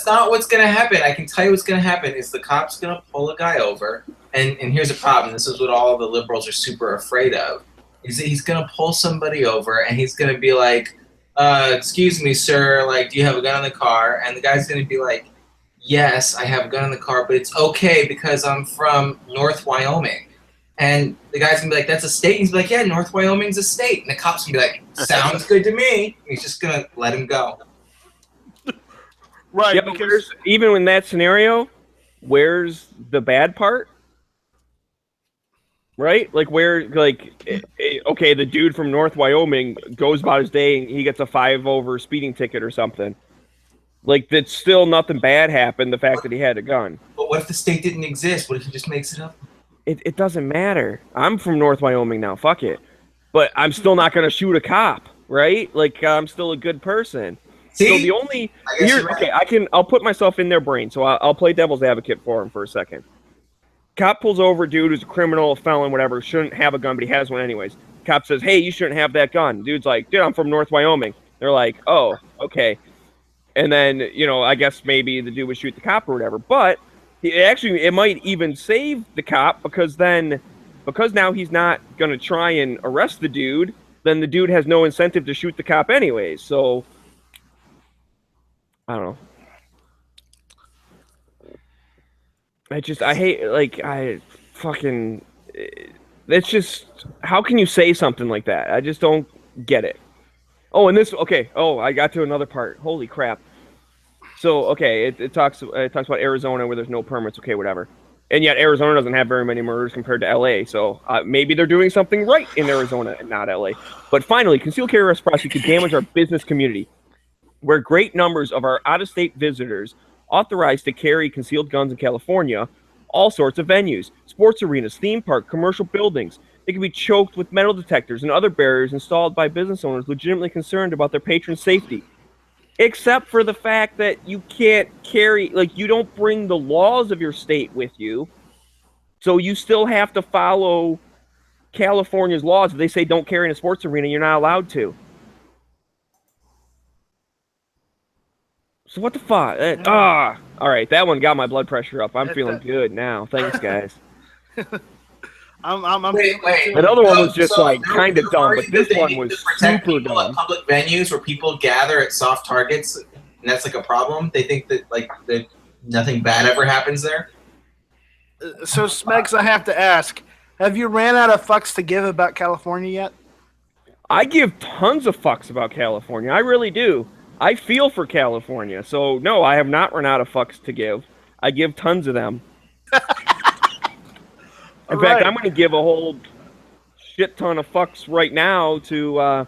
not what's going to happen. I can tell you what's going to happen is the cop's going to pull a guy over. And here's a problem. This is what all the liberals are super afraid of. Is that he's going to pull somebody over and he's going to be like, excuse me, sir, like, do you have a gun in the car? And the guy's going to be like, yes, I have a gun in the car, but it's okay because I'm from North Wyoming. And the guy's going to be like, that's a state? And he's like, yeah, North Wyoming's a state. And the cop's going to be like, sounds good to me. And he's just going to let him go. Right. Yeah, because even in that scenario, where's the bad part? Right? Like, okay, the dude from North Wyoming goes about his day and he gets a 5 over speeding ticket or something. Like, that's still nothing bad happened, the fact that he had a gun. But what if the state didn't exist? What if he just makes it up? It doesn't matter. I'm from North Wyoming now, fuck it. But I'm still not going to shoot a cop, right? Like, I'm still a good person. See? So the only... Okay, I'll put myself in their brain, so I'll play devil's advocate for him for a second. Cop pulls over a dude who's a criminal, a felon, whatever, shouldn't have a gun, but he has one anyways. Cop says, hey, you shouldn't have that gun. Dude's like, dude, I'm from North Wyoming. They're like, oh, okay. And then, you know, I guess maybe the dude would shoot the cop or whatever. But it might even save the cop because now he's not going to try and arrest the dude, then the dude has no incentive to shoot the cop anyways. So, I don't know. I hate, like, it's just, how can you say something like that? I just don't get it. Oh, and this, okay, I got to another part. Holy crap. So, okay, it talks about Arizona where there's no permits, okay, whatever. And yet Arizona doesn't have very many murders compared to LA, so maybe they're doing something right in Arizona and not LA. But finally, concealed carry reciprocity could damage our business community, where great numbers of our out-of-state visitors authorized to carry concealed guns in California, all sorts of venues, sports arenas, theme park, commercial buildings. They can be choked with metal detectors and other barriers installed by business owners legitimately concerned about their patrons' safety. Except for the fact that you can't carry, like, you don't bring the laws of your state with you, so you still have to follow California's laws. If they say don't carry in a sports arena, you're not allowed to. So what the fuck? All right, that one got my blood pressure up. I'm feeling good now. Thanks, guys. Wait. That other one was just like they're kind of dumb, but worried this that they one need was to protect super people at dumb. public venues where people gather at soft targets, and that's like a problem. They think that that nothing bad ever happens there. So, Smegs, I have to ask, have you ran out of fucks to give about California yet? I give tons of fucks about California. I really do. I feel for California. So, no, I have not run out of fucks to give. I give tons of them. In fact, I'm going to give a whole shit ton of fucks right now to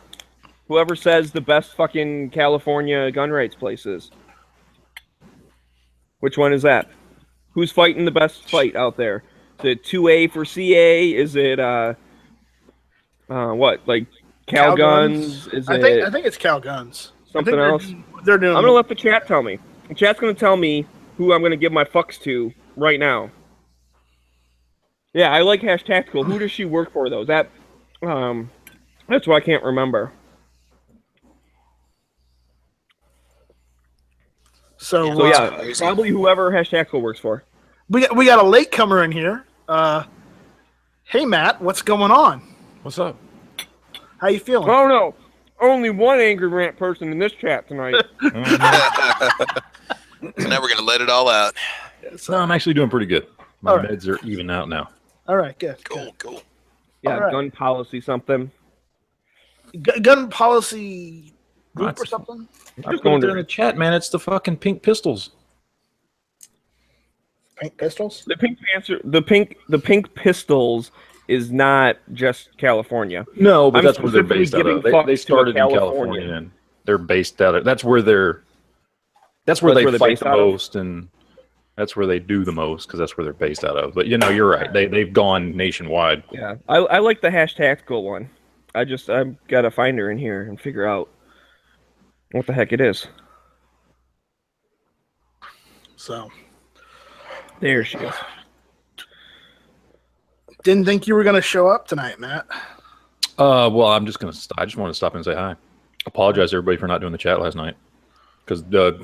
whoever says the best fucking California gun rights place is. Which one is that? Who's fighting the best fight out there? Is it 2A for CA? Is it what, like Cal Guns? Is I think it's Cal Guns. something else? They're doing. I'm gonna let the chat tell me. The chat's gonna tell me who I'm gonna give my fucks to right now. Yeah, I like #tactical. Who does she work for though? That's what I can't remember. So yeah, probably whoever #tactical works for. We got a latecomer in here. Hey Matt, what's going on? What's up? How you feeling? Oh no, only one angry rant person in this chat tonight. So now we're gonna let it all out. So I'm actually doing pretty good. My All right. meds are even out now. All right, good. Cool. Yeah, Alright. gun policy something. Gun policy group or That's- something? I put it there in the chat, man. It's the fucking pink pistols. Pink pistols? The pink pistols is not just California. No, but I'm that's where they're specifically based out giving of. fucks to They a started in Californian. California, and they're based out of. That's where they're That's fight where they're the based out of? most, and that's where they do the most because that's where they're based out of. But you're right. They've gone nationwide. Yeah, I like the #tactical one. I've got to find her in here and figure out what the heck it is. So There she is. didn't think you were gonna show up tonight, Matt. Well, I just wanted to stop and say hi. Apologize to everybody for not doing the chat last night because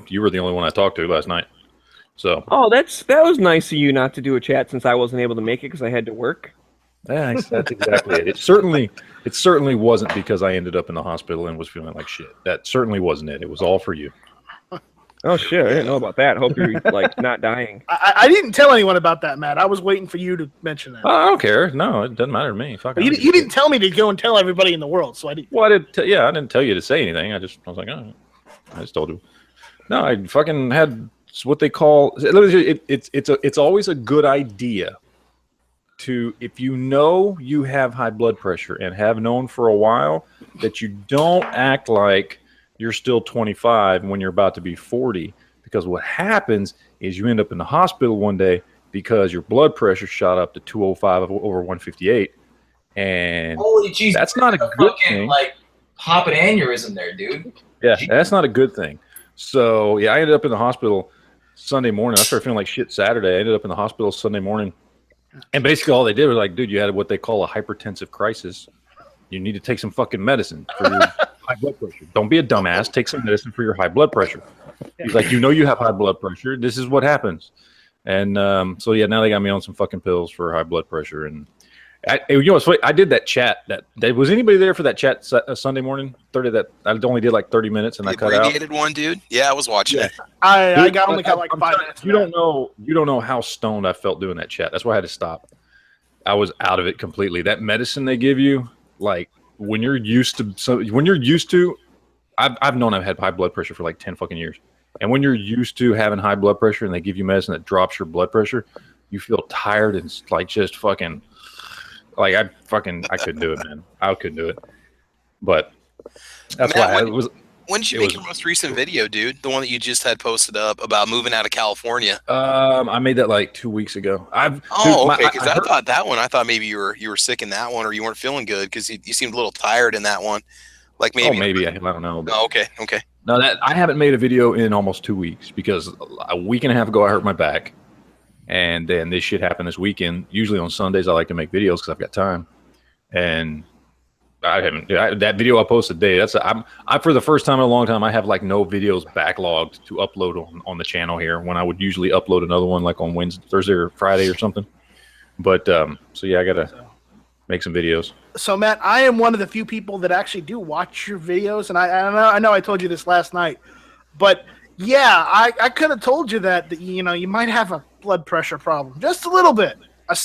you were the only one I talked to last night. So Oh, that was nice of you not to do a chat since I wasn't able to make it because I had to work. yeah, that's exactly it. It certainly wasn't because I ended up in the hospital and was feeling like shit. That certainly wasn't it. It was all for you. Oh shit, I didn't know about that. Hope you're like not dying. I didn't tell anyone about that, Matt. I was waiting for you to mention that. I don't care. No, it doesn't matter to me. Fuck. You didn't tell me to go and tell everybody in the world, so I didn't. Well, I didn't tell you to say anything. I was like, oh, I just told you. No, I fucking had what they call. It's always a good idea to, if you know you have high blood pressure and have known for a while, that you don't act like you're still 25 when you're about to be 40, because what happens is you end up in the hospital one day because your blood pressure shot up to 205 over 158, and Holy jeez, that's not a good fucking, thing. like pop an aneurysm there, dude. Yeah, that's not a good thing. So yeah, I ended up in the hospital Sunday morning. I started feeling like shit Saturday. I ended up in the hospital Sunday morning, and basically all they did was like, dude, you had what they call a hypertensive crisis. You need to take some fucking medicine for your high blood pressure. Don't be a dumbass. Take some medicine for your high blood pressure. He's like, you have high blood pressure. This is what happens. And so yeah, now they got me on some fucking pills for high blood pressure. And what's funny? I did that chat. Was anybody there for that chat Sunday morning? I only did like 30 minutes, and I cut out. Abbreviated one, dude. Yeah, I was watching it. I only got like 5 minutes. You don't know how stoned I felt doing that chat. That's why I had to stop. I was out of it completely. That medicine they give you, like when you're used to, I've known I've had high blood pressure for like 10 fucking years. And when you're used to having high blood pressure and they give you medicine that drops your blood pressure, you feel tired and like just fucking, like I couldn't do it, man. I couldn't do it. But that's Matt, why when did you make your most recent video, dude? The one that you just had posted up about moving out of California. I made that like 2 weeks ago. Okay, because I thought that one. I thought maybe you were sick in that one, or you weren't feeling good because you seemed a little tired in that one. Like maybe. Oh, maybe I don't know. Oh, okay. No, that I haven't made a video in almost 2 weeks because a week and a half ago I hurt my back, and then this shit happened this weekend. Usually on Sundays I like to make videos because I've got time, and I haven't. That video I posted today. I for the first time in a long time, I have like no videos backlogged to upload on the channel here. When I would usually upload another one like on Wednesday, Thursday, or Friday or something. But so yeah, I gotta make some videos. So Matt, I am one of the few people that actually do watch your videos, and I know I told you this last night, but yeah, I could have told you that you know you might have a blood pressure problem, just a little bit. I've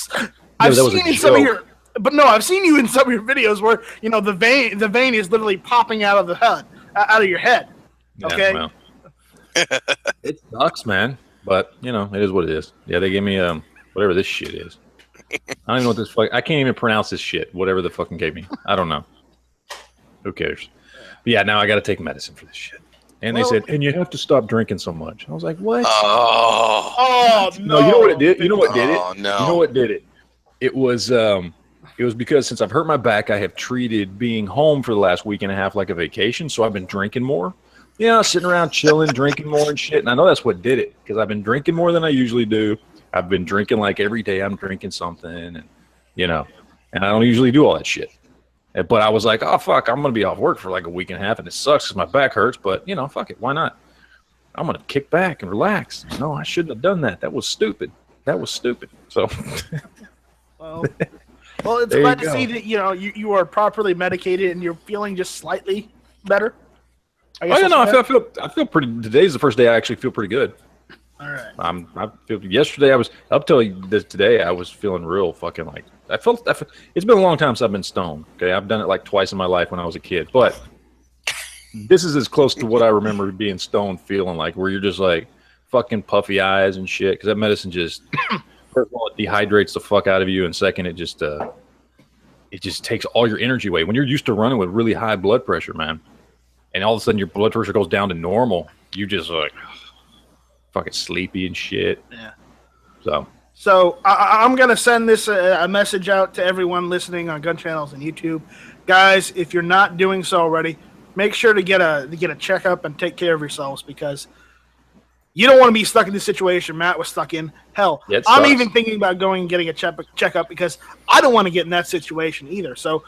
seen in some of your. But no, I've seen you in some of your videos where you know the vein is literally popping out of the head, out of your head. Okay, yeah, well, it sucks, man. But you know, it is what it is. Yeah, they gave me whatever this shit is. I don't even know what this I can't even pronounce this shit. Whatever the fucking gave me, I don't know. Who cares? But yeah, now I got to take medicine for this shit. And they said, and you have to stop drinking so much. I was like, what? Oh no! You know what it did? You know what did it? Oh no! You know what did it? It was because since I've hurt my back, I have treated being home for the last week and a half like a vacation. So I've been drinking more. You know, sitting around chilling, drinking more and shit. And I know that's what did it because I've been drinking more than I usually do. I've been drinking like every day. I'm drinking something, and you know, and I don't usually do all that shit. But I was like, oh fuck, I'm gonna be off work for like a week and a half, and it sucks because my back hurts. But you know, fuck it, why not? I'm gonna kick back and relax. No, I shouldn't have done that. That was stupid. That was stupid. So. Well, it's glad to see that you are properly medicated and you're feeling just slightly better. Oh yeah, no, I feel pretty. Today's the first day I actually feel pretty good. All right. I feel. Yesterday I was up till today. I was feeling real fucking like. I felt. It's been a long time since I've been stoned. Okay, I've done it like twice in my life when I was a kid, but this is as close to what I remember being stoned feeling like, where you're just like fucking puffy eyes and shit. Because that medicine just. First of all, it dehydrates the fuck out of you, and second, it just takes all your energy away. When you're used to running with really high blood pressure, man, and all of a sudden your blood pressure goes down to normal, you just like fucking sleepy and shit. Yeah. So I'm gonna send this a message out to everyone listening on gun channels and YouTube, guys. If you're not doing so already, make sure to get a checkup and take care of yourselves because. You don't want to be stuck in this situation Matt was stuck in. Hell, I'm even thinking about going and getting a checkup because I don't want to get in that situation either. So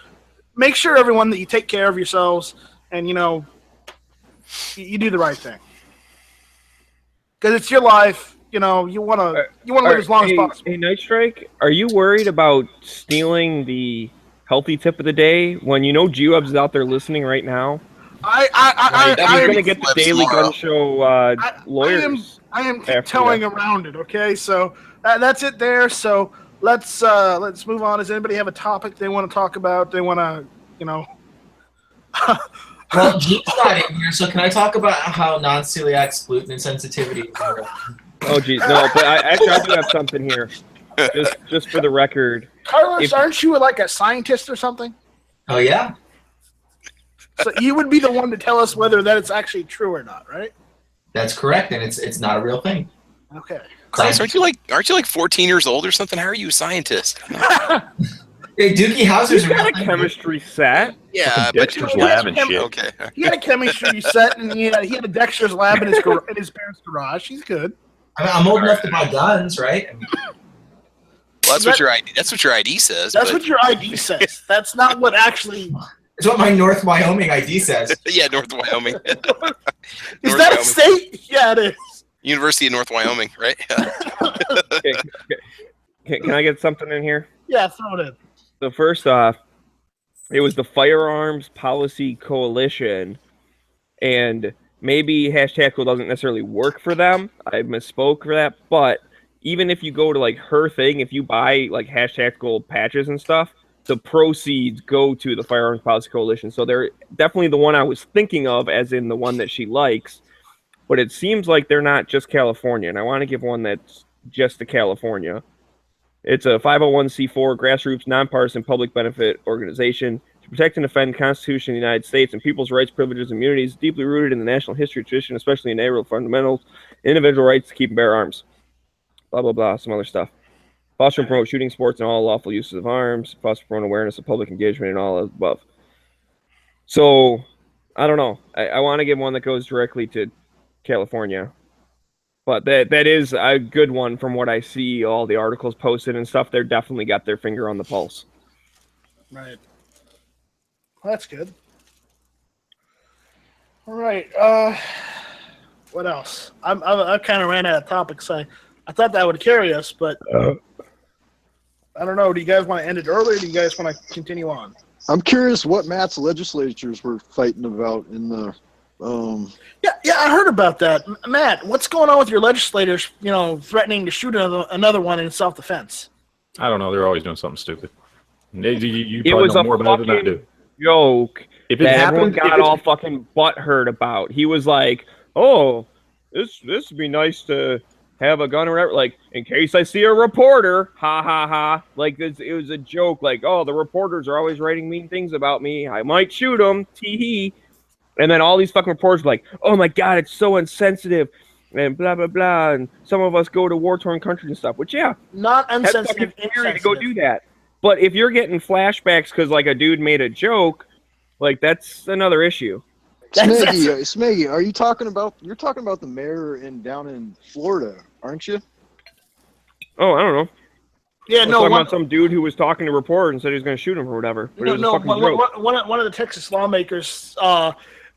make sure, everyone, that you take care of yourselves and, you do the right thing. Because it's your life. You want to live as long as possible. Hey, Night Strike, are you worried about stealing the healthy tip of the day when G-Webs is out there listening right now? I'm going to get the Daily Gun Show lawyers. I am tiptoeing around it. Okay, so that's it there. So let's move on. Does anybody have a topic they want to talk about? They want to, Well, Gene's not in here, so can I talk about how non-celiac gluten sensitivity is? Oh, geez, no, but I do have something here. Just for the record. Carlos, aren't you like a scientist or something? Oh yeah. So you would be the one to tell us whether that it's actually true or not, right? That's correct, and it's not a real thing. Okay. Chris, aren't you like 14 years old or something? How are you a scientist? Hey, Doogie Howser's got a chemistry set. Yeah, Dexter's lab and shit. Okay. He had a chemistry set, and he had a Dexter's lab in his parents' garage. He's good. I'm old enough to buy guns, right? Well, that's what your ID. That's what your ID says. That's what your ID says. That's not what actually. It's what my North Wyoming ID says. Yeah, North Wyoming. Is that a state? Yeah, it is. University of North Wyoming, right? Okay. Can I get something in here? Yeah, throw it in. So first off, it was the Firearms Policy Coalition, and maybe hashtag cool doesn't necessarily work for them. I misspoke for that, but even if you go to like her thing, if you buy like hashtag gold patches and stuff, the proceeds go to the Firearms Policy Coalition. So they're definitely the one I was thinking of, as in the one that she likes. But it seems like they're not just California, and I want to give one that's just to California. It's a 501c4 grassroots nonpartisan public benefit organization to protect and defend the Constitution of the United States and people's rights, privileges, and immunities deeply rooted in the national history, tradition, especially in neighborhood fundamentals, individual rights to keep and bear arms. Blah, blah, blah, some other stuff. Foster and promote shooting sports and all lawful uses of arms. Foster and promote awareness of public engagement and all above. So, I don't know. I want to give one that goes directly to California. But that is a good one from what I see, all the articles posted and stuff. They're definitely got their finger on the pulse. Right. Well, that's good. All right. What else? I kind of ran out of topics. I thought that would carry us, but I don't know. Do you guys want to end it early, or do you guys want to continue on? I'm curious what Matt's legislatures were fighting about in the. Yeah, I heard about that. Matt, what's going on with your legislators? Threatening to shoot another one in self-defense. I don't know. They're always doing something stupid. You It probably was know a more about it than I do. fucking joke If it that everyone happens, got all fucking butthurt about. He was like, "Oh, this would be nice to have a gun or whatever. Like, in case I see a reporter, ha ha ha." Like, it was a joke. Like, "Oh, the reporters are always writing mean things about me. I might shoot them." Tee hee. And then all these fucking reporters were like, "Oh my god, it's so insensitive," and blah blah blah. And some of us go to war-torn countries and stuff. Which, yeah, Not that's insensitive. fucking scary to go do that. But if you're getting flashbacks because like a dude made a joke, like that's another issue. Smeggy, are you talking about? You're talking about the mayor down in Florida, aren't you? Oh, I don't know. Yeah, Talking about some dude who was talking to reporters and said he was going to shoot him or whatever. But it was a fucking joke. One of the Texas lawmakers,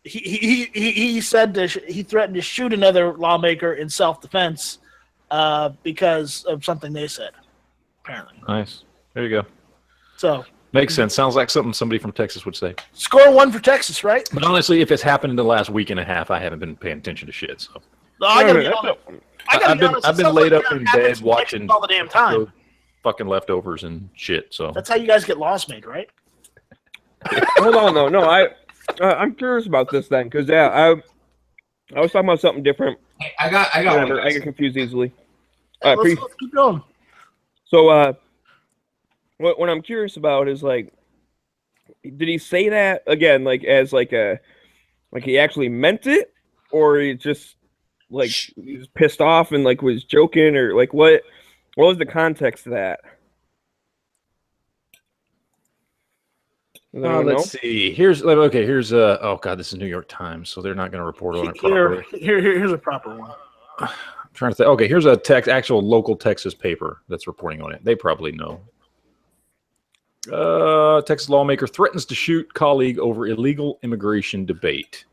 he said he threatened to shoot another lawmaker in self-defense because of something they said. Apparently. Nice. There you go. So makes sense. Sounds like something somebody from Texas would say. Score one for Texas, right? But honestly, if it's happened in the last week and a half, I haven't been paying attention to shit. So I've been laid up in bed watching all the damn time. Fucking leftovers and shit. So that's how you guys get laws made, right? Hold on, though. No, I'm curious about this then, because I was talking about something different. Hey, I got Whatever, one. I get confused easily. Let's keep going. So, what I'm curious about is like, did he say that again, like as like he actually meant it, or he just like he was pissed off and like was joking, or like what was the context of that? Let's see. Here's oh god, this is New York Times, so they're not going to report on it properly. Here's a proper one. I'm trying to think. Okay, here's a actual local Texas paper that's reporting on it. They probably know. Texas lawmaker threatens to shoot colleague over illegal immigration debate.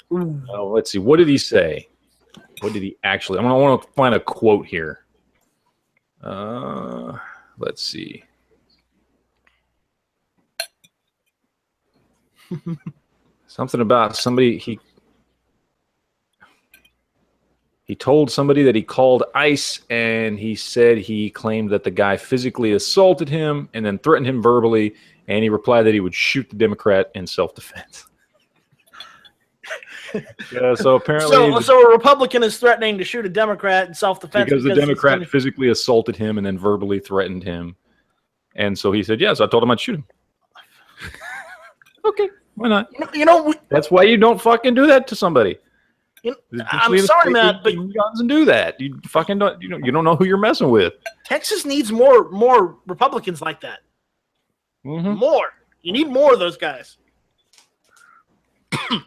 Let's see. What did he say? What did he actually? I want to find a quote here. Let's see. Something about somebody he told somebody that he called ICE, and he said he claimed that the guy physically assaulted him and then threatened him verbally, and he replied that he would shoot the Democrat in self-defense. Yeah, so apparently so a Republican is threatening to shoot a Democrat in self-defense because the Democrat physically assaulted him and then verbally threatened him. And so he said, yes, I told him I'd shoot him. Okay, why not? That's why you don't fucking do that to somebody. I'm sorry, Matt, but guns and do that. You fucking don't. You don't know who you're messing with. Texas needs more Republicans like that. Mm-hmm. More. You need more of those guys.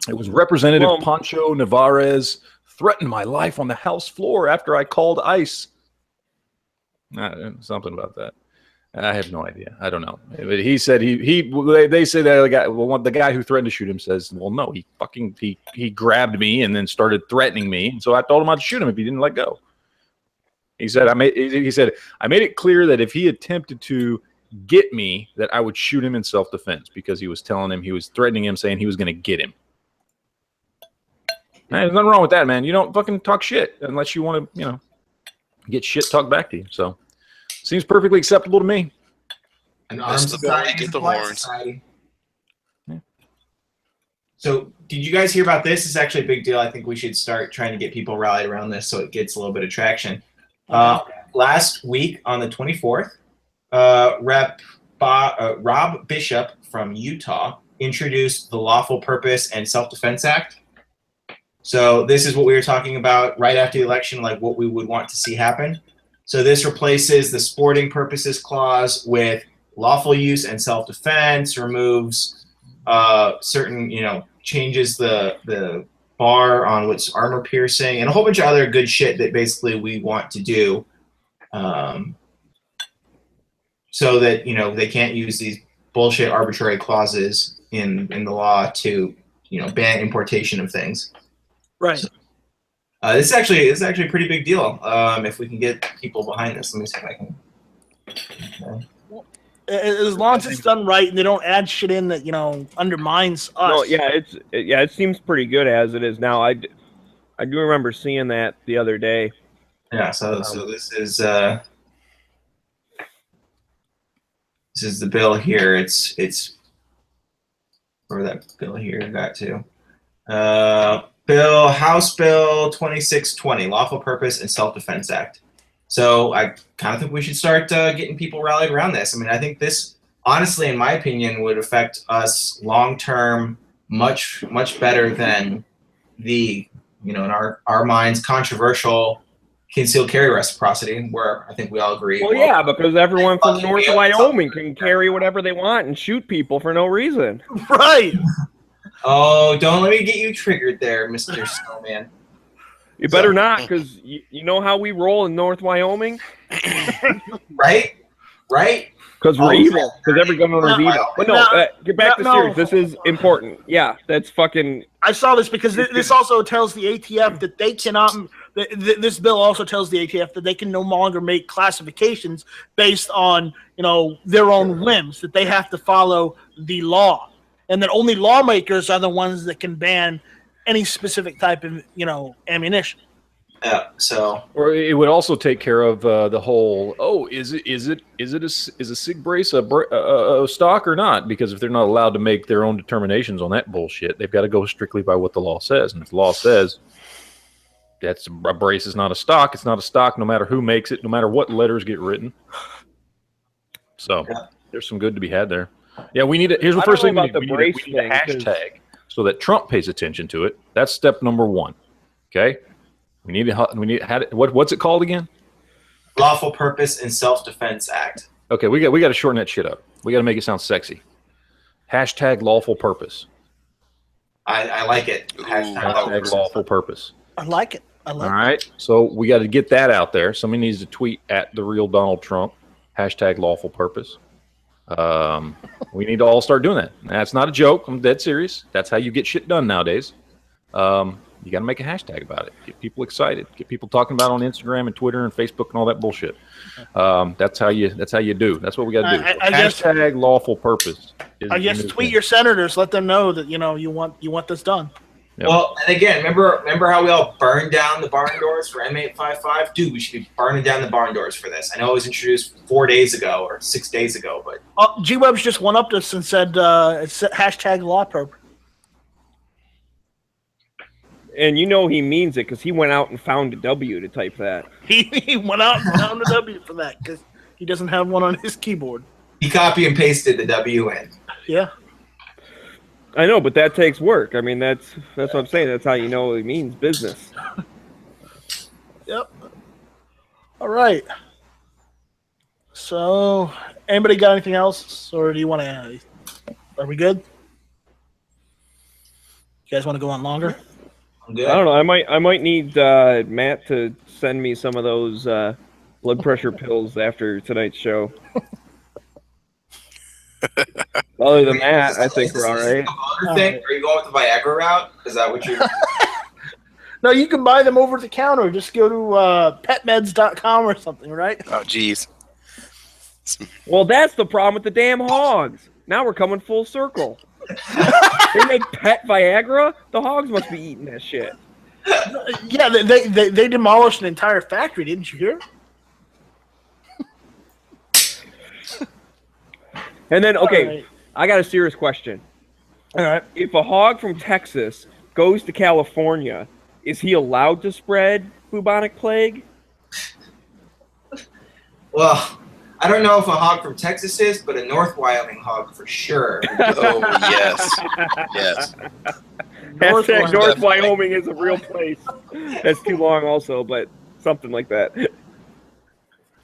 It was Representative Pancho Navarez threatened my life on the House floor after I called ICE. Something about that. I have no idea. I don't know. But he said they say that the guy who threatened to shoot him says, well, no, he grabbed me and then started threatening me. And so I told him I'd shoot him if he didn't let go. He said, I made it clear that if he attempted to get me, that I would shoot him in self-defense, because he was threatening him, saying he was going to get him. There's nothing wrong with that, man. You don't fucking talk shit unless you want to, get shit talked back to you. So seems perfectly acceptable to me. An armed society, get the horns. Yeah. So did you guys hear about this? It's actually a big deal. I think we should start trying to get people rallied around this so it gets a little bit of traction. Last week on the 24th, Rob Bishop from Utah introduced the Lawful Purpose and Self-Defense Act. So this is what we were talking about right after the election, like what we would want to see happen. So this replaces the sporting purposes clause with lawful use and self-defense, removes certain, changes the bar on what's armor piercing, and a whole bunch of other good shit that basically we want to do. So that, they can't use these bullshit arbitrary clauses in the law to ban importation of things. Right. So, this is actually a pretty big deal. If we can get people behind this, let me see if I can. Okay. As long as it's done right and they don't add shit in that undermines us. No, yeah, it seems pretty good as it is now. I do remember seeing that the other day. Yeah, so this is the bill here. It's where that bill here got to. House Bill 2620, Lawful Purpose and Self-Defense Act. So I kind of think we should start getting people rallied around this. I mean, I think this, honestly, in my opinion, would affect us long-term much better than the, in our minds, controversial concealed carry reciprocity, where I think we all agree. Well, yeah, because everyone from North Wyoming can carry whatever they want and shoot people for no reason. Right. Oh, don't let me get you triggered there, Mr. Snowman. You better not, because you know how we roll in North Wyoming? Right? Because we're evil. Because every governor is evil. But no, get back to serious. This is important. Yeah, that's fucking... I saw this because this also tells the ATF that they cannot... This bill also tells the ATF that they can no longer make classifications based on, their own whims, that they have to follow the law. And that only lawmakers are the ones that can ban any specific type of, ammunition. Yeah. So, or it would also take care of the whole. Oh, is a SIG brace a stock or not? Because if they're not allowed to make their own determinations on that bullshit, they've got to go strictly by what the law says. And if the law says that's a brace is not a stock, it's not a stock, no matter who makes it, no matter what letters get written. So there's some good to be had there. Yeah, we need it. Here's the first thing we need. We need a hashtag so that Trump pays attention to it. That's step number one. Okay, we need what's it called again? Lawful Purpose and Self-Defense Act. Okay, we got to shorten that shit up. We got to make it sound sexy. Hashtag lawful purpose. I like it. Hashtag lawful purpose. I like it. All right, so we got to get that out there. Somebody needs to tweet at the real Donald Trump. Hashtag lawful purpose. We need to all start doing that. That's not a joke. I'm dead serious. That's how you get shit done nowadays. You got to make a hashtag about it. Get people excited. Get people talking about it on Instagram and Twitter and Facebook and all that bullshit. That's how you do. That's what we got to do. Hashtag lawful purpose. I guess tweet your senators. Let them know that you want this done. Yep. Well, and again, remember how we all burned down the barn doors for M855? Dude, we should be burning down the barn doors for this. I know it was introduced 4 days ago or 6 days ago, but G-Web's just one up to us and said it's hashtag law purpose. And he means it because he went out and found a W to type that. He went out and found a W for that because he doesn't have one on his keyboard. He copy and pasted the W in. Yeah. I know, but that takes work. I mean, that's what I'm saying. That's how you know it means business. Yep. All right. So, anybody got anything else, or do you want to? Are we good? You guys want to go on longer? I'm good. I don't know. I might need Matt to send me some of those blood pressure pills after tonight's show. Other than that, I think we're all right. Are you going with the Viagra route? Is that what you're... No, you can buy them over the counter. Just go to petmeds.com or something, right? Oh, geez. Well, that's the problem with the damn hogs. Now we're coming full circle. They make pet Viagra? The hogs must be eating that shit. Yeah, they demolished an entire factory. Didn't you hear? And then, okay, right. I got a serious question. All right. If a hog from Texas goes to California, is he allowed to spread bubonic plague? Well, I don't know if a hog from Texas is, but a North Wyoming hog for sure. Oh, yes. Yes. North Wyoming is a real place. That's too long also, but something like that.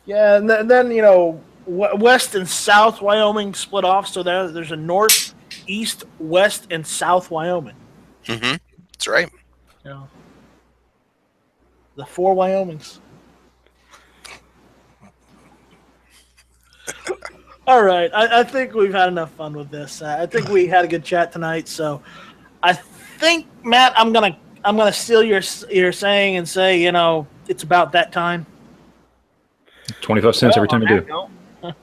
Yeah, and then West and South Wyoming split off, so there's a North, East, West, and South Wyoming. Mm-hmm. That's right. Yeah. The 4 Wyomings. All right, I think we've had enough fun with this. I think we had a good chat tonight. So, I think Matt, I'm gonna steal your saying and say, it's about that time. 25 cents every time you do.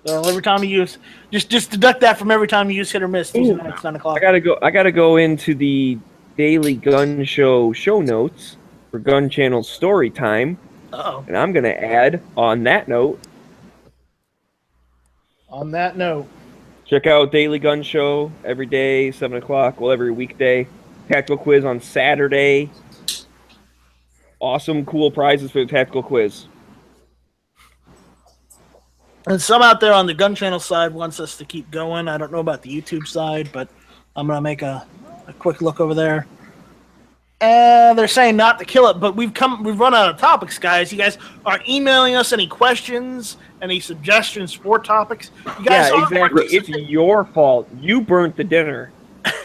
So every time you use, just deduct that from every time you use hit or miss. Tuesday nights, 9 o'clock. I gotta go into the Daily Gun Show show notes for Gun Channel story time. Uh-oh. And I'm gonna add on that note. On that note, check out Daily Gun Show every day, 7 o'clock. Well, every weekday. Tactical quiz on Saturday. Awesome, cool prizes for the tactical quiz. And some out there on the Gun Channel side wants us to keep going. I don't know about the YouTube side, but I'm going to make a quick look over there. They're saying not to kill it, but we've run out of topics, guys. You guys are emailing us any questions, any suggestions for topics. You guys exactly. It's your fault. You burnt the dinner.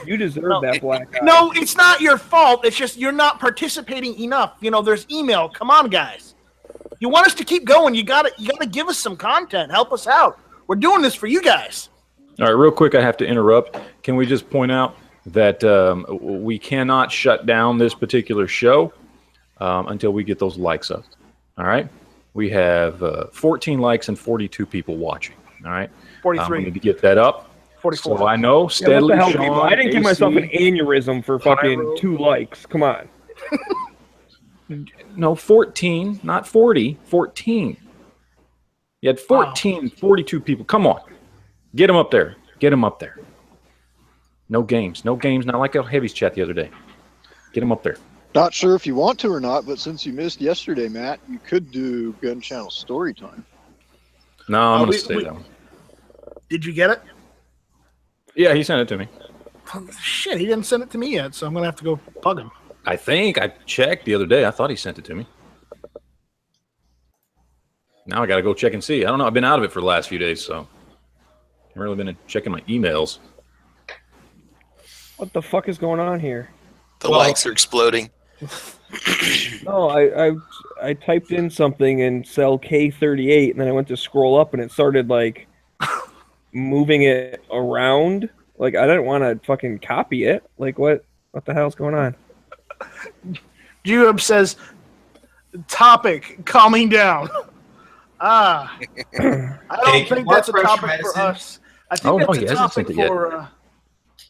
You deserve that black eye. No, it's not your fault. It's just you're not participating enough. There's email. Come on, guys. You want us to keep going. You gotta give us some content. Help us out. We're doing this for you guys. All right, real quick, I have to interrupt. Can we just point out that we cannot shut down this particular show until we get those likes up? All right? We have 14 likes and 42 people watching. All right? 43. We need to get that up. 44. So I know steadily. What the hell, people? I didn't give myself an aneurysm for fucking 2 likes. Come on. No, 14, not 40. 14. You had 14, 42 people. Come on. Get them up there. Get them up there. No games. No games. Not like a Heavy's chat the other day. Get them up there. Not sure if you want to or not, but since you missed yesterday, Matt, you could do Gun Channel story time. No, I'm going to say that one. Did you get it? Yeah, he sent it to me. Shit, he didn't send it to me yet, so I'm going to have to go bug him. I think I checked the other day. I thought he sent it to me. Now I got to go check and see. I don't know. I've been out of it for the last few days, so I haven't really been checking my emails. What the fuck is going on here? The likes are exploding. No, I typed in something in cell K38, and then I went to scroll up, and it started like moving it around. Like I didn't want to fucking copy it. Like what the hell's going on? Jubab says, topic, calming down. I don't think that's a topic for us. I think that's a topic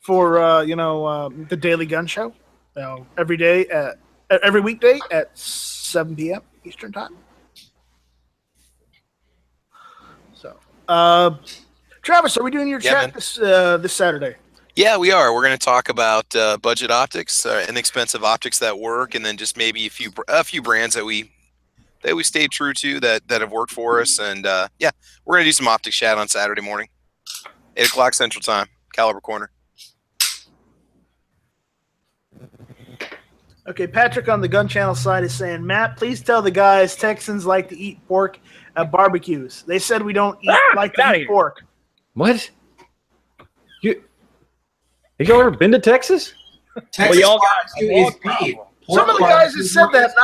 for the Daily Gun Show. Every weekday at 7 p.m. Eastern Time. So, Travis, are we doing your chat this Saturday? Yeah, we are. We're going to talk about budget optics, inexpensive optics that work, and then just maybe a few brands that we stayed true to that have worked for us. And yeah, we're going to do some optics chat on Saturday morning, 8 o'clock Central Time, Caliber Corner. Okay, Patrick on the Gun Channel side is saying, Matt, please tell the guys Texans like to eat pork at barbecues. They said we don't like to eat pork. What? Have you ever been to Texas? Texas barbecue is beef. Some of the guys have said that.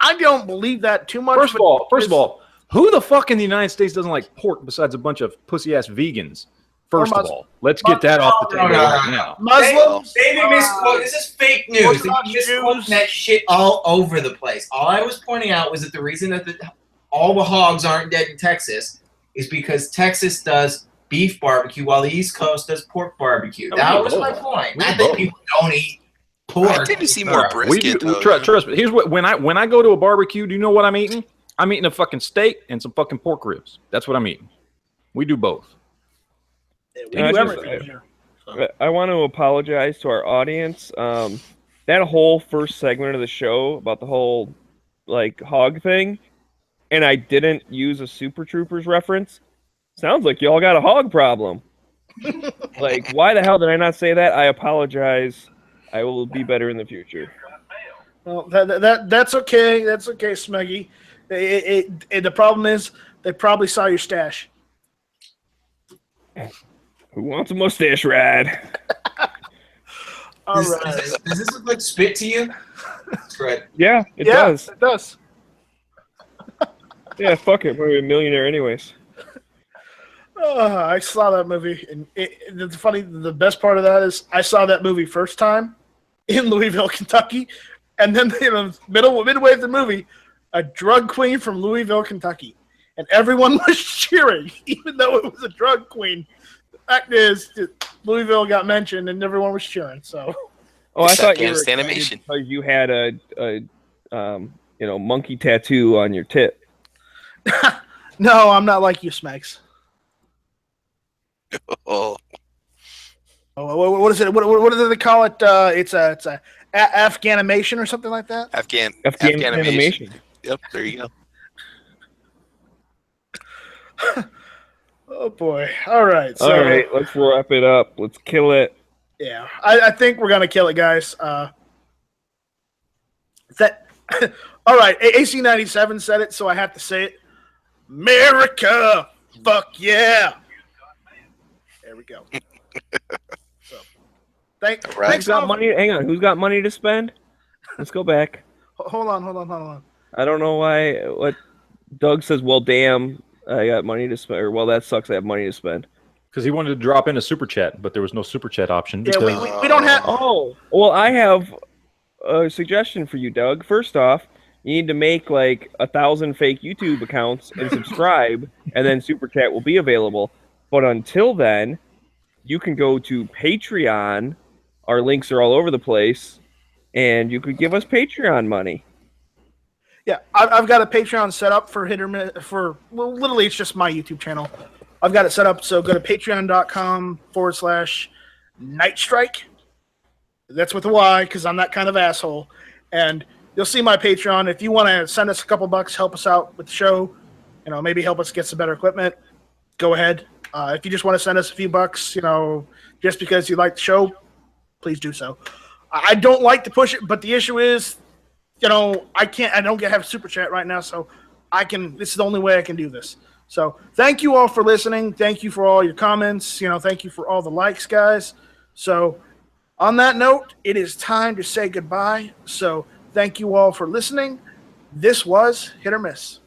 I don't believe that too much. First of all, who the fuck in the United States doesn't like pork besides a bunch of pussy ass vegans? First of all, let's get that off the table right now. Muslims, this is fake news. They misquoting that shit all over the place. All I was pointing out was that the reason that all the hogs aren't dead in Texas is because Texas does beef barbecue while the East Coast does pork barbecue. That was my point. Not that people don't eat pork. I tend to see more brisket. Trust me. Here's what when I go to a barbecue, do you know what I'm eating? I'm eating a fucking steak and some fucking pork ribs. That's what I'm eating. We do both. I want to apologize to our audience. That whole first segment of the show about the whole like hog thing, and I didn't use a Super Troopers reference. Sounds like y'all got a hog problem. Like, why the hell did I not say that? I apologize. I will be better in the future. Well, that's okay. That's okay, Smeggy. The problem is they probably saw your stash. Who wants a mustache ride? All right. Does this look like spit to you? That's right. Yeah, it does. It does. Yeah, fuck it. We're a millionaire anyways. I saw that movie, and it's funny. The best part of that is I saw that movie first time in Louisville, Kentucky, and then midway through the movie, a drug queen from Louisville, Kentucky, and everyone was cheering, even though it was a drug queen. The fact is, Louisville got mentioned, and everyone was cheering. So, I It's thought you were Afghanistan excited animation. because you had a monkey tattoo on your tip. no, I'm not like you, Smegs. Oh, What is it? What do they call it? It's a Afghanimation or something like that. Afghan Animation. Yep, there you go. Oh boy! All right, so All right, let's wrap it up. Let's kill it. yeah, I think we're gonna kill it, guys. All right, AC97 said it, so I have to say it. America, fuck yeah! There we go. So, Right. Who's thanks. got money? Hang on. Who's got money to spend? Let's go back. Hold on. I don't know why. What Doug says? Well, damn, I got money to spend. Or well, that sucks. I have money to spend. Because he wanted to drop in a super chat, but there was no super chat option. Yeah, Because we don't have. Oh, well, I have a suggestion for you, Doug. First off, you need to make like 1,000 fake YouTube accounts and subscribe, and then Super Chat will be available. But until then, you can go to Patreon. Our links are all over the place, and you could give us Patreon money. Yeah, I've got a Patreon set up for Hit or Miss. Well, literally, it's just my YouTube channel. I've got it set up, so go to patreon.com/Nightstrike. That's with a Y, because I'm that kind of asshole. And you'll see my Patreon. If you want to send us a couple bucks, help us out with the show, maybe help us get some better equipment, go ahead. If you just want to send us a few bucks, just because you like the show, please do so. I don't like to push it, but the issue is, I don't have super chat right now, so this is the only way I can do this. So thank you all for listening. Thank you for all your comments. Thank you for all the likes, guys. So on that note, it is time to say goodbye. So thank you all for listening. This was Hit or Miss.